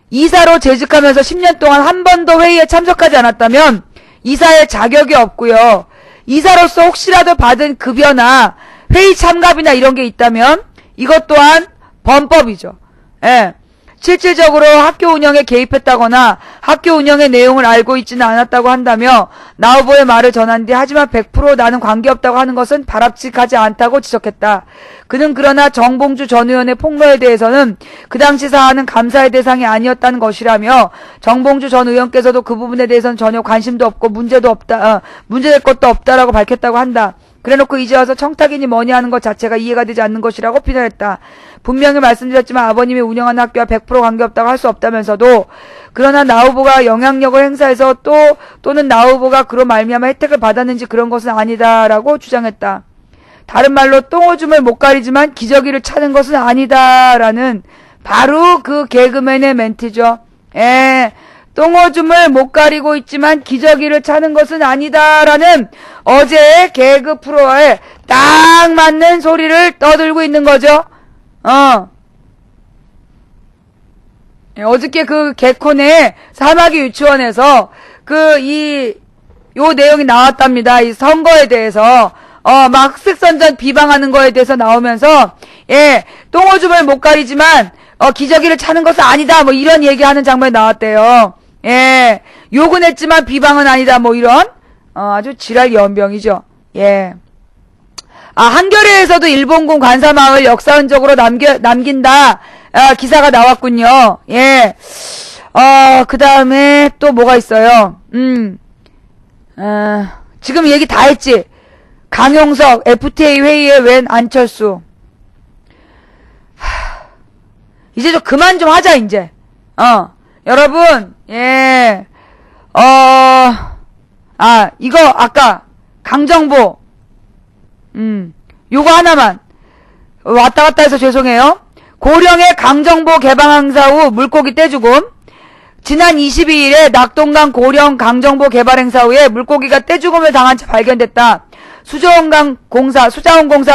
이사로 재직하면서 10년 동안 한 번도 회의에 참석하지 않았다면 이사의 자격이 없고요. 이사로서 혹시라도 받은 급여나 회의 참가비나 이런 게 있다면 이것 또한 범법이죠. 예. 실질적으로 학교 운영에 개입했다거나 학교 운영의 내용을 알고 있지는 않았다고 한다며 나 후보의 말을 전한 뒤 하지만 100% 나는 관계없다고 하는 것은 바람직하지 않다고 지적했다. 그는 그러나 정봉주 전 의원의 폭로에 대해서는 그 당시 사안은 감사의 대상이 아니었다는 것이라며 정봉주 전 의원께서도 그 부분에 대해서는 전혀 관심도 없고 문제될 것도 없다라고 밝혔다고 한다. 그래놓고 이제 와서 청탁이니 뭐니 하는 것 자체가 이해가 되지 않는 것이라고 비난했다. 분명히 말씀드렸지만 아버님이 운영하는 학교와 100% 관계없다고 할 수 없다면서도 그러나 나 후보가 영향력을 행사해서 또는 나 후보가 그로 말미암아 혜택을 받았는지 그런 것은 아니다라고 주장했다. 다른 말로 똥오줌을 못 가리지만 기저귀를 차는 것은 아니다라는 바로 그 개그맨의 멘트죠. 예. 똥오줌을 못 가리고 있지만 기저귀를 차는 것은 아니다라는 어제의 개그 프로에 딱 맞는 소리를 떠들고 있는 거죠. 어저께 그 개콘의 사마귀 유치원에서 요 내용이 나왔답니다. 이 선거에 대해서 막 학색선전 비방하는 거에 대해서 나오면서 예, 똥오줌을 못 가리지만 기저귀를 차는 것은 아니다. 뭐 이런 얘기하는 장면이 나왔대요. 예, 욕은 했지만 비방은 아니다. 뭐 이런 아주 지랄 연병이죠. 예. 한겨레에서도 일본군 관사마을 역사 흔적으로 남긴다. 기사가 나왔군요. 예. 그 다음에 또 뭐가 있어요? 지금 얘기 다 했지. 강용석 FTA 회의에 웬 안철수. 이제 좀 그만 좀 하자, 이제. 여러분, 예. 이거, 아까, 강정보. 요거 하나만. 왔다 갔다 해서 죄송해요. 고령의 강정보 개방 행사 후 물고기 떼죽음. 지난 22일에 낙동강 고령 강정보 개발 행사 후에 물고기가 떼죽음을 당한 채 발견됐다. 수자원공사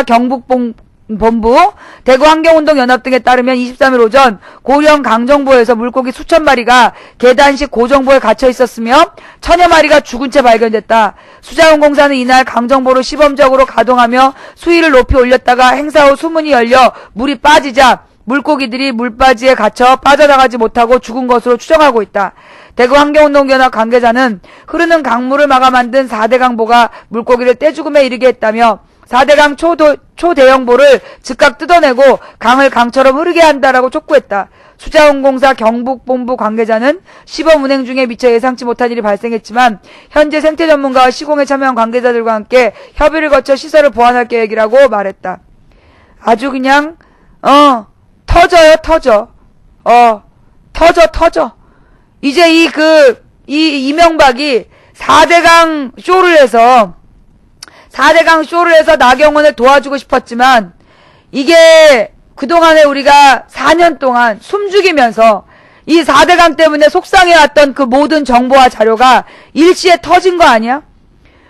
경북본부, 대구환경운동연합 등에 따르면 23일 오전 고령 강정보에서 물고기 수천 마리가 계단식 고정보에 갇혀 있었으며 천여 마리가 죽은 채 발견됐다. 수자원공사는 이날 강정보를 시범적으로 가동하며 수위를 높이 올렸다가 행사 후 수문이 열려 물이 빠지자 물고기들이 물바지에 갇혀 빠져나가지 못하고 죽은 것으로 추정하고 있다. 대구환경운동연합 관계자는 흐르는 강물을 막아 만든 4대강보가 물고기를 떼죽음에 이르게 했다며 4대강 초대형보를 즉각 뜯어내고 강을 강처럼 흐르게 한다라고 촉구했다. 수자원공사 경북본부 관계자는 시범 운행 중에 미처 예상치 못한 일이 발생했지만 현재 생태 전문가와 시공에 참여한 관계자들과 함께 협의를 거쳐 시설을 보완할 계획이라고 말했다. 아주 그냥 터져요, 터져. 터져. 이제 이명박이 4대강 쇼를 해서 나경원을 도와주고 싶었지만, 이게 그동안에 우리가 4년 동안 숨죽이면서 이 4대강 때문에 속상해왔던 그 모든 정보와 자료가 일시에 터진 거 아니야?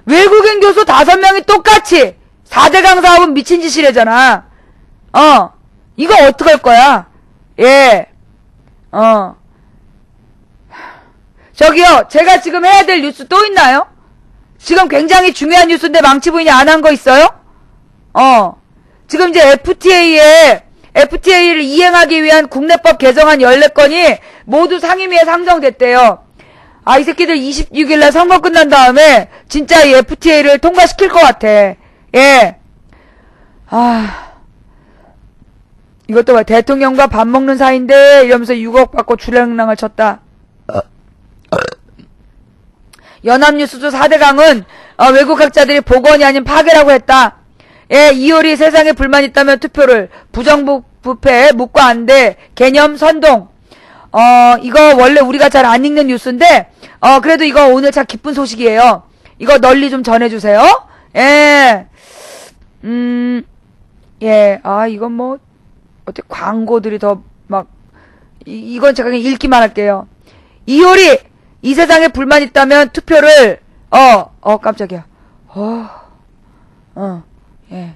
외국인 교수 5명이 똑같이 4대강 사업은 미친 짓이래잖아. 이거 어떡할 거야? 예. 저기요, 제가 지금 해야 될 뉴스 또 있나요? 지금 굉장히 중요한 뉴스인데 망치 부인이 안 한 거 있어요? 지금 이제 FTA를 이행하기 위한 국내법 개정안 14건이 모두 상임위에 상정됐대요. 이 새끼들 26일날 선거 끝난 다음에 진짜 이 FTA를 통과시킬 것 같아. 예. 이것도 봐. 대통령과 밥 먹는 사이인데 이러면서 6억 받고 주랭랑을 쳤다. 연합뉴스도 4대강은 외국 학자들이 복원이 아닌 파괴라고 했다. 예, 이효리 세상에 불만 있다면 투표를 부정부패 묵과 안돼 개념 선동. 이거 원래 우리가 잘 안 읽는 뉴스인데 그래도 이거 오늘 참 기쁜 소식이에요. 이거 널리 좀 전해주세요. 예. 예. 이건 뭐 어떻게 광고들이 더 막 이건 제가 그냥 읽기만 할게요. 이효리 이 세상에 불만 있다면 투표를 깜짝이야. 예.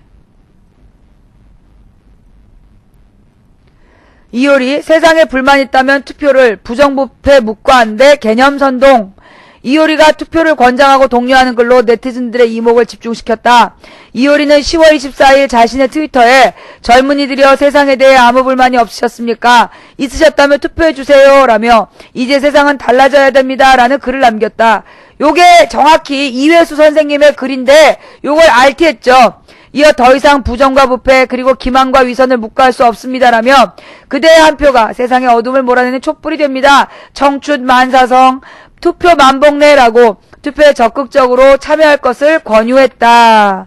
이효리 세상에 불만 있다면 투표를 부정부패 묵과한데 개념 선동. 이효리가 투표를 권장하고 독려하는 글로 네티즌들의 이목을 집중시켰다. 이효리는 10월 24일 자신의 트위터에 젊은이들이여 세상에 대해 아무 불만이 없으셨습니까? 있으셨다면 투표해주세요 라며 이제 세상은 달라져야 됩니다 라는 글을 남겼다. 요게 정확히 이회수 선생님의 글인데 요걸 RT했죠. 이어 더 이상 부정과 부패 그리고 기만과 위선을 묵과할 수 없습니다라며 그대의 한 표가 세상의 어둠을 몰아내는 촛불이 됩니다. 청춘 만사성 투표 만복내라고 투표에 적극적으로 참여할 것을 권유했다.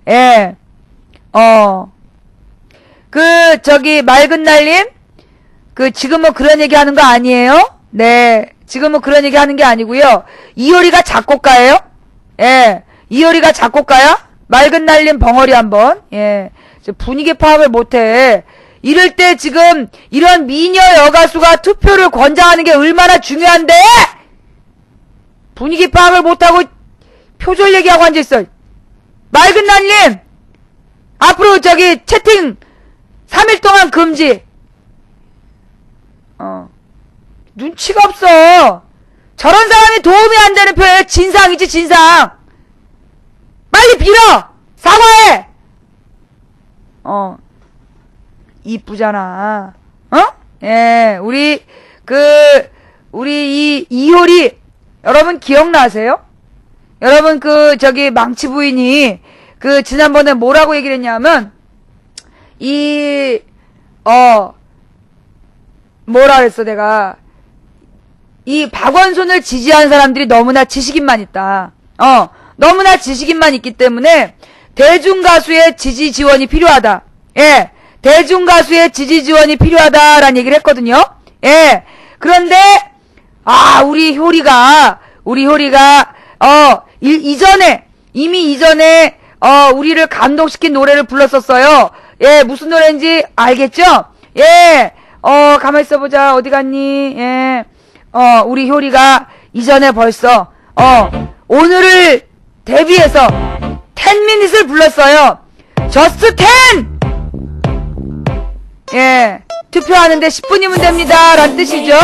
예. 맑은 날님? 지금 뭐 그런 얘기 하는 거 아니에요? 네. 지금 뭐 그런 얘기 하는 게 아니고요. 이효리가 작곡가예요? 예. 이효리가 작곡가야? 맑은 날님 벙어리 한번. 예. 분위기 파악을 못해. 이럴 때 지금 이런 미녀 여가수가 투표를 권장하는 게 얼마나 중요한데! 분위기 파악을 못하고 표절 얘기하고 앉아있어. 맑은 날님! 앞으로 채팅 3일 동안 금지. 눈치가 없어. 저런 사람이 도움이 안 되는 표에 진상이지, 진상. 빨리 빌어! 사과해! 이쁘잖아. 예, 우리 이 이효리, 여러분 기억나세요? 여러분 망치 부인이, 지난번에 뭐라고 얘기를 했냐면, 뭐라 그랬어, 내가. 이 박원순을 지지한 사람들이 너무나 지식인만 있다. 너무나 지식인만 있기 때문에 대중가수의 지지 지원이 필요하다. 예. 대중 가수의 지지 지원이 필요하다라는 얘기를 했거든요. 예. 그런데 우리 효리가 이미 이전에 우리를 감동시킨 노래를 불렀었어요. 예, 무슨 노래인지 알겠죠? 예. 가만히 있어보자. 어디 갔니? 예. 우리 효리가 이전에 벌써 오늘을 데뷔해서 10미닛을 불렀어요. 저스트 10! 예. 투표하는데 10분이면 됩니다. 라는 뜻이죠.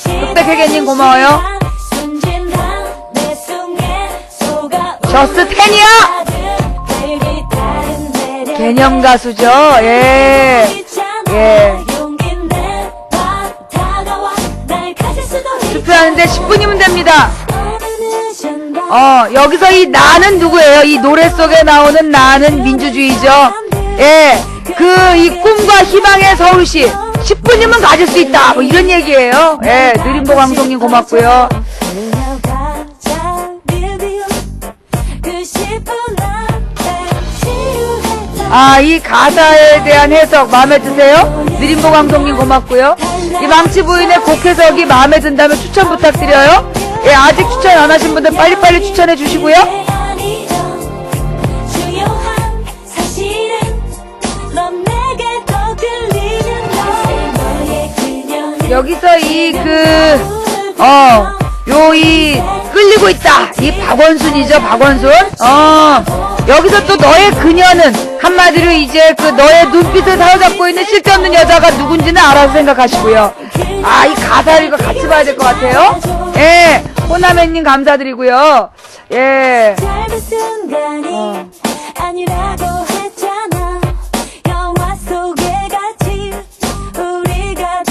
흑백회계님 고마워요. 저스트 10이야! 개념 가수죠. 예. 예. 투표하는데 10분이면 됩니다. 여기서 이 나는 누구예요? 이 노래 속에 나오는 나는 민주주의죠. 예. 이 꿈과 희망의 서울시 10분이면 가질 수 있다. 뭐 이런 얘기예요. 예. 느림보 방송님 고맙고요. 이 가사에 대한 해석 마음에 드세요? 느림보 방송님 고맙고요. 이 망치 부인의 곡 해석이 마음에 든다면 추천 부탁드려요. 예, 아직 추천 안 하신 분들 빨리빨리 추천해 주시고요. 여기서 끌리고 있다. 이 박원순이죠, 박원순. 여기서 또 너의 그녀는 한마디로 이제 너의 눈빛을 사로잡고 있는 쓸데없는 여자가 누군지는 알아서 생각하시고요. 이 가사를 이거 같이 봐야 될 것 같아요. 예, 호나맨님 감사드리고요. 예.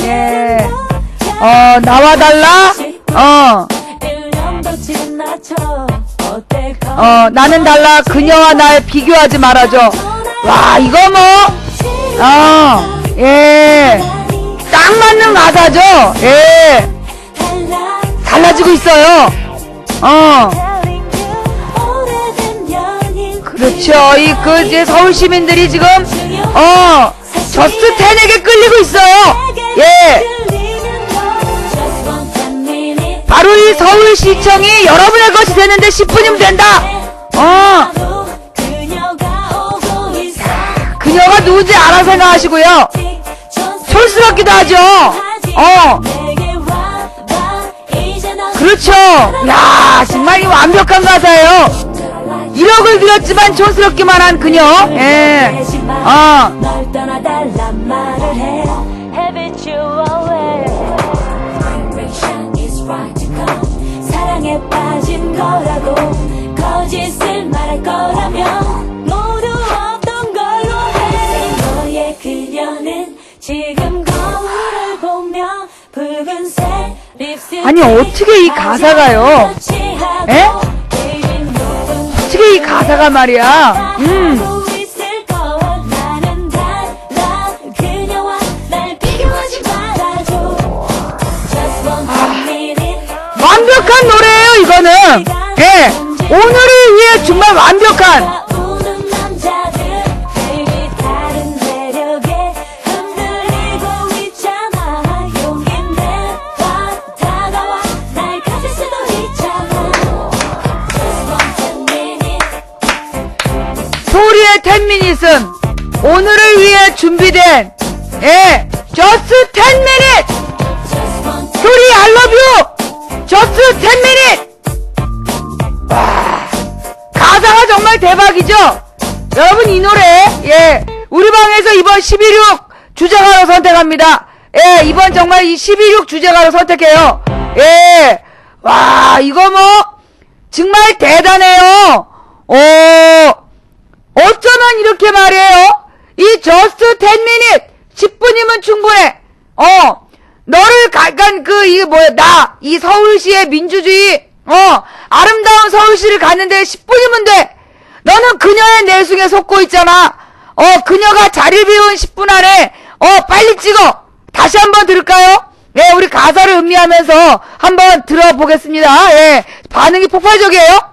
예. 나와달라? 나는 달라. 그녀와 날 비교하지 말아줘. 와, 이거 예. 딱 맞는 가사죠? 예. 달라지고 있어요. 그렇죠. 이제 서울 시민들이 지금, 저스트 10에게 끌리고 있어요. 예. 바로 이 서울시청이 여러분의 것이 되는데 10분이면 된다. 그녀가 누군지 알아서 생각하시고요. 촌스럽기도 하죠. 그렇죠. 야, 정말 이 완벽한 가사예요. 1억을 들였지만 촌스럽기만 한 그녀. 예. 사랑에 빠진 거라고 거짓을 말할 거라면 모두 없던 걸로 해. 너의 그녀는 지금 거울을 보며 붉은색 립스틱. 아니 어떻게 이 가사가요? 에? 어떻게 이 가사가 말이야? 완벽한 노래예요, 이거는. 예. 오늘을 위해 정말 완벽한. 소리의 10미닛은 오늘을 위해 준비된, 예. Just 10 minutes! 소리, I love you! Just 10 minutes! 와, 가사가 정말 대박이죠? 여러분, 이 노래, 예, 우리 방에서 이번 11.6 주제가로 선택합니다. 예, 이번 정말 이 11.6 주제가로 선택해요. 예, 와, 이거 정말 대단해요. 어쩌면 이렇게 말해요. 이 Just 10 minutes, 10분이면 충분해. 너를 이 서울시의 민주주의, 아름다운 서울시를 갔는데 10분이면 돼. 너는 그녀의 내숭에 속고 있잖아. 그녀가 자리 비운 10분 안에, 빨리 찍어. 다시 한번 들을까요? 예, 우리 가사를 음미하면서 한번 들어보겠습니다. 예, 반응이 폭발적이에요.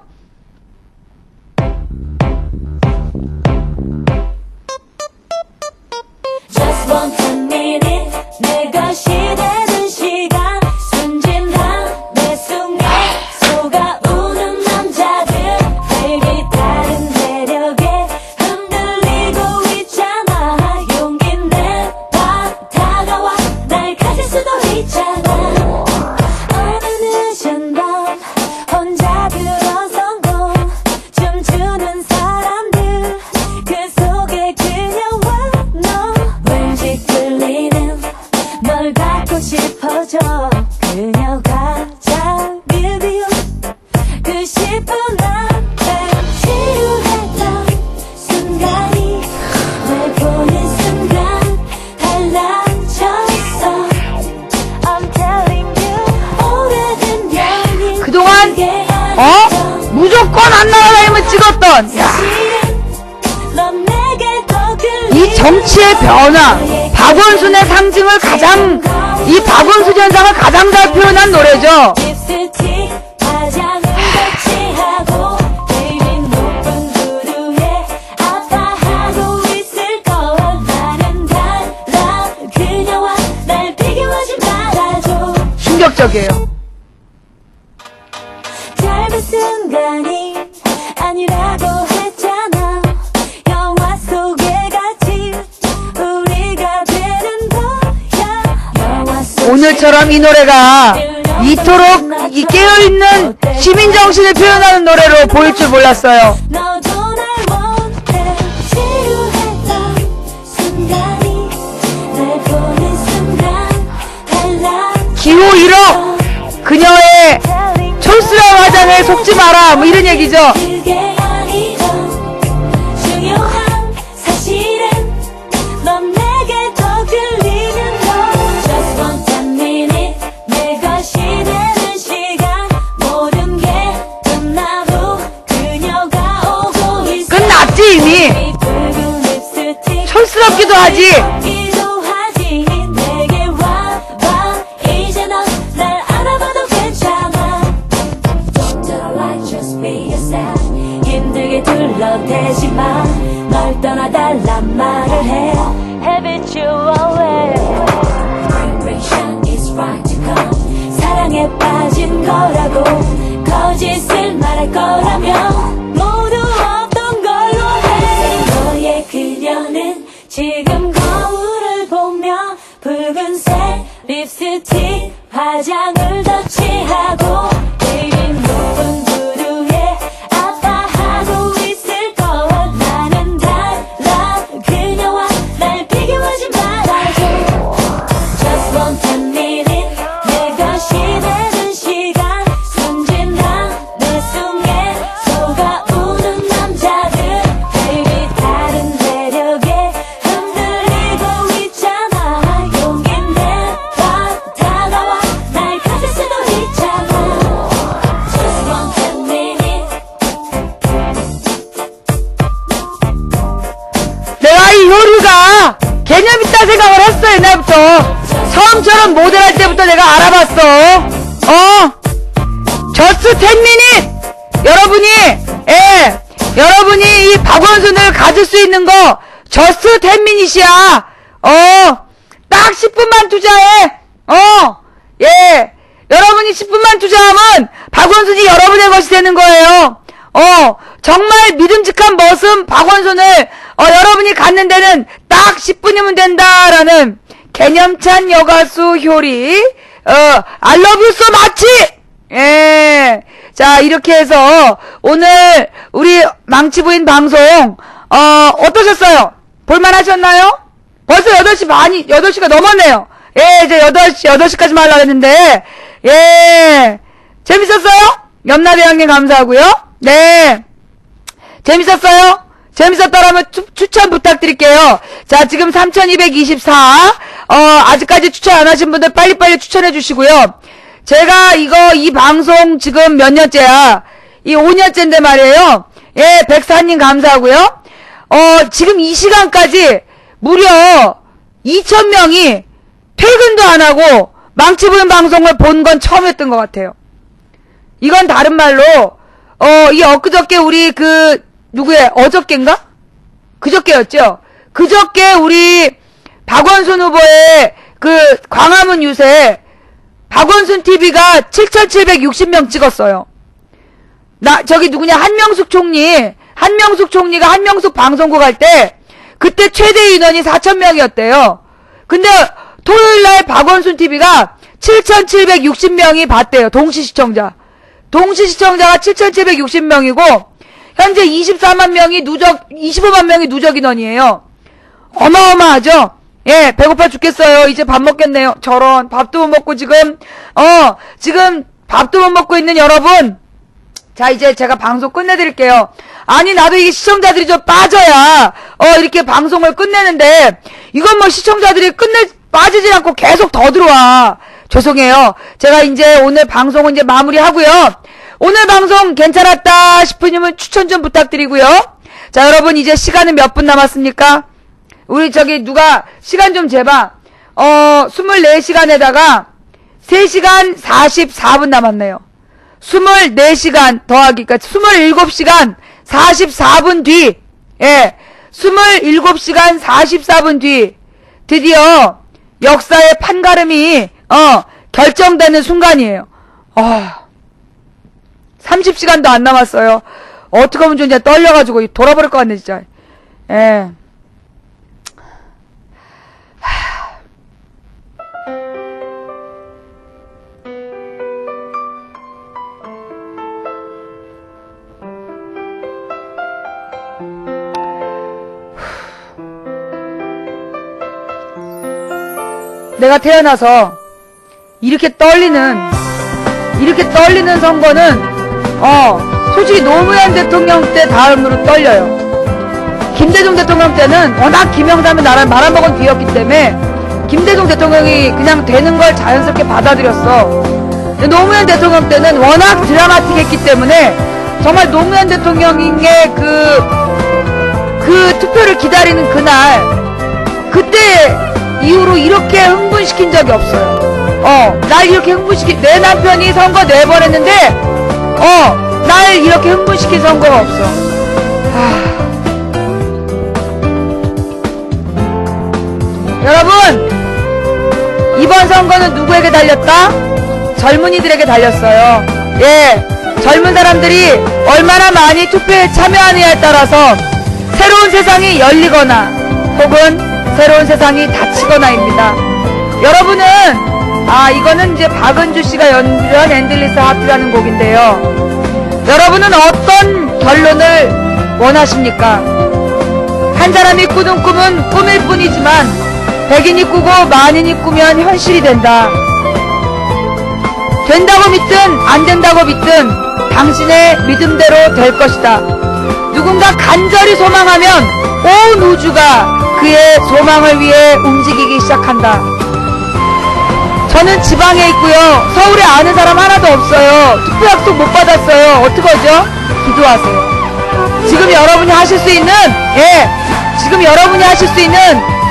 안 나가다니면 찍었던, 야, 이 정치의 변화, 박원순의 상징을 가장, 이 박원순 현상을 가장 잘 표현한 노래죠. 충격적이에요. 짧은 순간이 아니라고 했잖아. 영화 속의 같이 우리가 되는 거야. 오늘처럼 이 노래가 이토록 이 깨어있는 시민정신을 표현하는 노래로 보일 줄 몰랐어요. 너도 날 원해. 지루했던 순간이 날 보는 순간 기호 1억 그녀의 촌스러운 화장에 속지 마라 뭐 이런 얘기죠. 그게 아니라 중요한 사실은 넌 내게 더 들리는 거. Just one time minute 내 것이 되는 시간. 모든 게 끝나도 그녀가 오고 있어. 끝났지 이미. 붉은 립스틱 촌스럽기도 하지. 기도 하지. 내게 와봐. 이제 넌 날 알아봐도 괜찮아. Don't tell a lie, just be yourself. 힘들게 둘러대지만 널 떠나달란 말을 해. Habitual vibration is right to come. 사랑에 빠진 거라고 거짓을 말할 거라면 모두 없던 걸로 해. 너의 그녀는 지금 거울을 보며 붉은색 립스틱 화장을 더 칠하고 내린 높은 구두에 아파하고 있을 거야. 나는 달라. 그녀와 날 비교하지 말아줘. Just one time minute 내 것이 되는 시간. 순진한 내 숨에 속아우는 남자들 baby 다른 매력에 흔들리고 있잖아. 용기 내봐. 다가와 날 가질 수도 있잖아. Just one time minute. 내가 이 효류가 개념 있다 생각을 했어. 옛날부터 처음처럼 모델할 때부터 내가 알아봤어. 저스 10미닛 여러분이 여러분이 이 박원순을 가질 수 있는 거 저스 10미닛이야. 딱 10분만 투자해. 여러분이 10분만 투자하면 박원순이 여러분의 것이 되는 거예요. 정말 믿음직한 머슴 박원순을 여러분이 갖는 데는 딱 10분이면 된다라는 개념찬 여가수 효리 I love you so much. 자 이렇게 해서 오늘 우리 망치부인 방송 어떠셨어요? 볼만하셨나요? 벌써 8시 반이 8시가 넘었네요. 이제 8시까지만 하려고 했는데 재밌었어요? 염라대 형님 감사하고요. 네 재밌었어요? 재밌었다라면 추천 부탁드릴게요. 자, 지금 3224. 아직까지 추천 안 하신 분들 빨리빨리 추천해 주시고요. 제가 이 방송 지금 몇 년째야? 이 5년째인데 말이에요. 백사님 감사하고요. 지금 이 시간까지 무려 2,000명이 퇴근도 안 하고 망치부인 방송을 본 건 처음이었던 것 같아요. 이건 다른 말로, 이 엊그저께 우리 누구의 어저께인가? 그저께였죠? 그저께 우리 박원순 후보의 광화문 유세 박원순 TV가 7,760명 찍었어요. 저기 누구냐? 한명숙 총리가 한명숙 방송국 할 때 그때 최대 인원이 4,000명이었대요. 근데 토요일날 박원순 TV가 7,760명이 봤대요. 동시시청자가 7,760명이고 현재 24만 명이 25만 명이 누적 인원이에요. 어마어마하죠? 배고파 죽겠어요. 이제 밥 먹겠네요. 저런, 밥도 못 먹고 지금 밥도 못 먹고 있는 여러분. 자, 이제 제가 방송 끝내드릴게요. 아니, 나도 이게 시청자들이 좀 빠져야, 이렇게 방송을 끝내는데, 이건 뭐 시청자들이 빠지질 않고 계속 더 들어와. 죄송해요. 제가 이제 오늘 방송은 이제 마무리하고요. 오늘 방송 괜찮았다 싶으시면 추천 좀 부탁드리고요. 자, 여러분 이제 시간은 몇 분 남았습니까? 우리 저기 누가 시간 좀 재봐. 24시간에다가 3시간 44분 남았네요. 24시간 더하기, 그러니까 27시간 44분 뒤, 예, 27시간 44분 뒤, 드디어 역사의 판가름이, 결정되는 순간이에요. 30시간도 안 남았어요. 어떻게 하면 좀 이제 떨려가지고 돌아버릴 것 같네, 진짜. 예. 내가 태어나서 이렇게 떨리는 선거는 솔직히 노무현 대통령 때 다음으로 떨려요. 김대중 대통령 때는 워낙 김영삼이 나라를 말아먹은 뒤였기 때문에 김대중 대통령이 그냥 되는 걸 자연스럽게 받아들였어. 근데 노무현 대통령 때는 워낙 드라마틱했기 때문에 정말 노무현 대통령의 그 투표를 기다리는 그때 이후로 이렇게 흥분시킨 적이 없어요. 날 이렇게 내 남편이 선거 4번 했는데, 날 이렇게 흥분시킨 선거가 없어. 여러분, 이번 선거는 누구에게 달렸다? 젊은이들에게 달렸어요. 예, 젊은 사람들이 얼마나 많이 투표에 참여하느냐에 따라서 새로운 세상이 열리거나 혹은 새로운 세상이 닫히거나입니다. 여러분은 이거는 이제 박은주 씨가 연주한 엔들리스 하트라는 곡인데요. 여러분은 어떤 결론을 원하십니까? 한 사람이 꾸는 꿈은 꿈일 뿐이지만 백인이 꾸고 만인이 꾸면 현실이 된다. 된다고 믿든 안 된다고 믿든 당신의 믿음대로 될 것이다. 누군가 간절히 소망하면 온 우주가 그의 소망을 위해 움직이기 시작한다. 저는 지방에 있고요. 서울에 아는 사람 하나도 없어요. 투표 약속 못 받았어요. 어떡하죠? 기도하세요. 지금 여러분이 하실 수 있는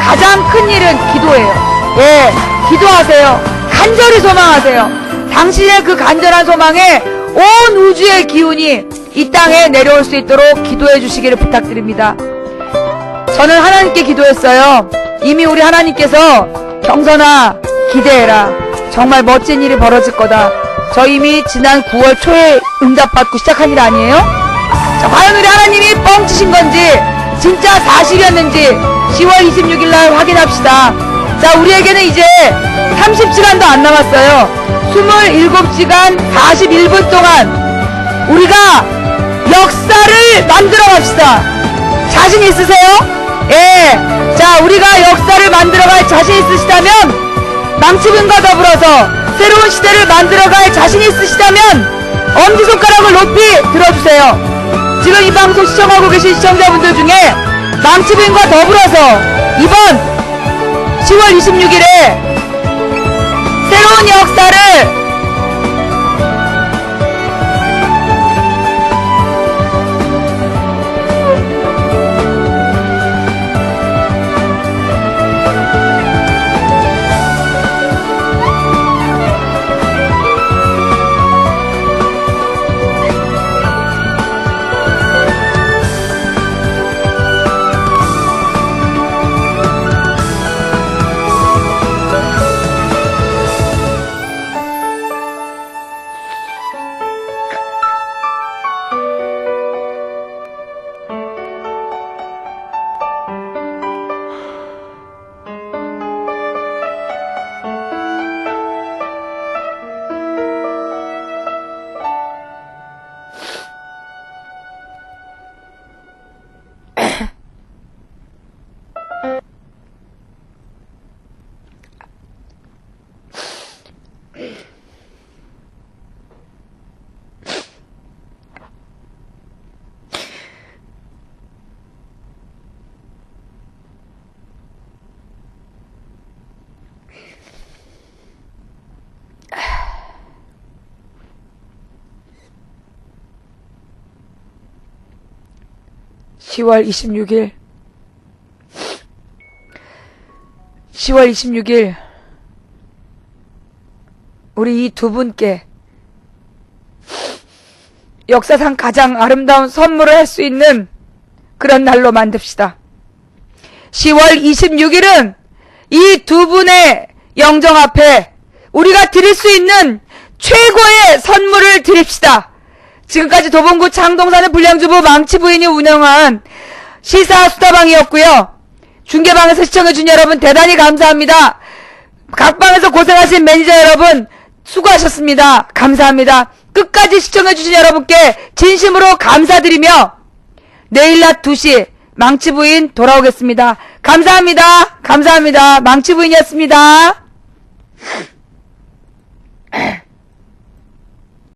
가장 큰 일은 기도예요. 예, 기도하세요. 간절히 소망하세요. 당신의 그 간절한 소망에 온 우주의 기운이 이 땅에 내려올 수 있도록 기도해 주시기를 부탁드립니다. 저는 하나님께 기도했어요. 이미 우리 하나님께서 경선아 기대해라. 정말 멋진 일이 벌어질 거다. 저 이미 지난 9월 초에 응답받고 시작한 일 아니에요? 자, 과연 우리 하나님이 뻥치신 건지 진짜 사실이었는지 10월 26일 날 확인합시다. 자, 우리에게는 이제 30시간도 안 남았어요. 27시간 41분 동안 우리가 역사를 만들어 갑시다. 자신 있으세요? 예. 자, 우리가 역사를 만들어갈 자신 있으시다면 망치분과 더불어서 새로운 시대를 만들어갈 자신 있으시다면 엄지손가락을 높이 들어주세요. 지금 이 방송 시청하고 계신 시청자분들 중에 망치분과 더불어서 이번 10월 26일에 새로운 역사를 10월 26일 우리 이 두 분께 역사상 가장 아름다운 선물을 할 수 있는 그런 날로 만듭시다. 10월 26일은 이 두 분의 영정 앞에 우리가 드릴 수 있는 최고의 선물을 드립시다. 지금까지 도봉구 창동산의 불량주부 망치부인이 운영한 시사 수다방이었고요. 중계방에서 시청해준 여러분 대단히 감사합니다. 각 방에서 고생하신 매니저 여러분 수고하셨습니다. 감사합니다. 끝까지 시청해주신 여러분께 진심으로 감사드리며 내일 낮 2시 망치부인 돌아오겠습니다. 감사합니다. 감사합니다. 망치부인이었습니다.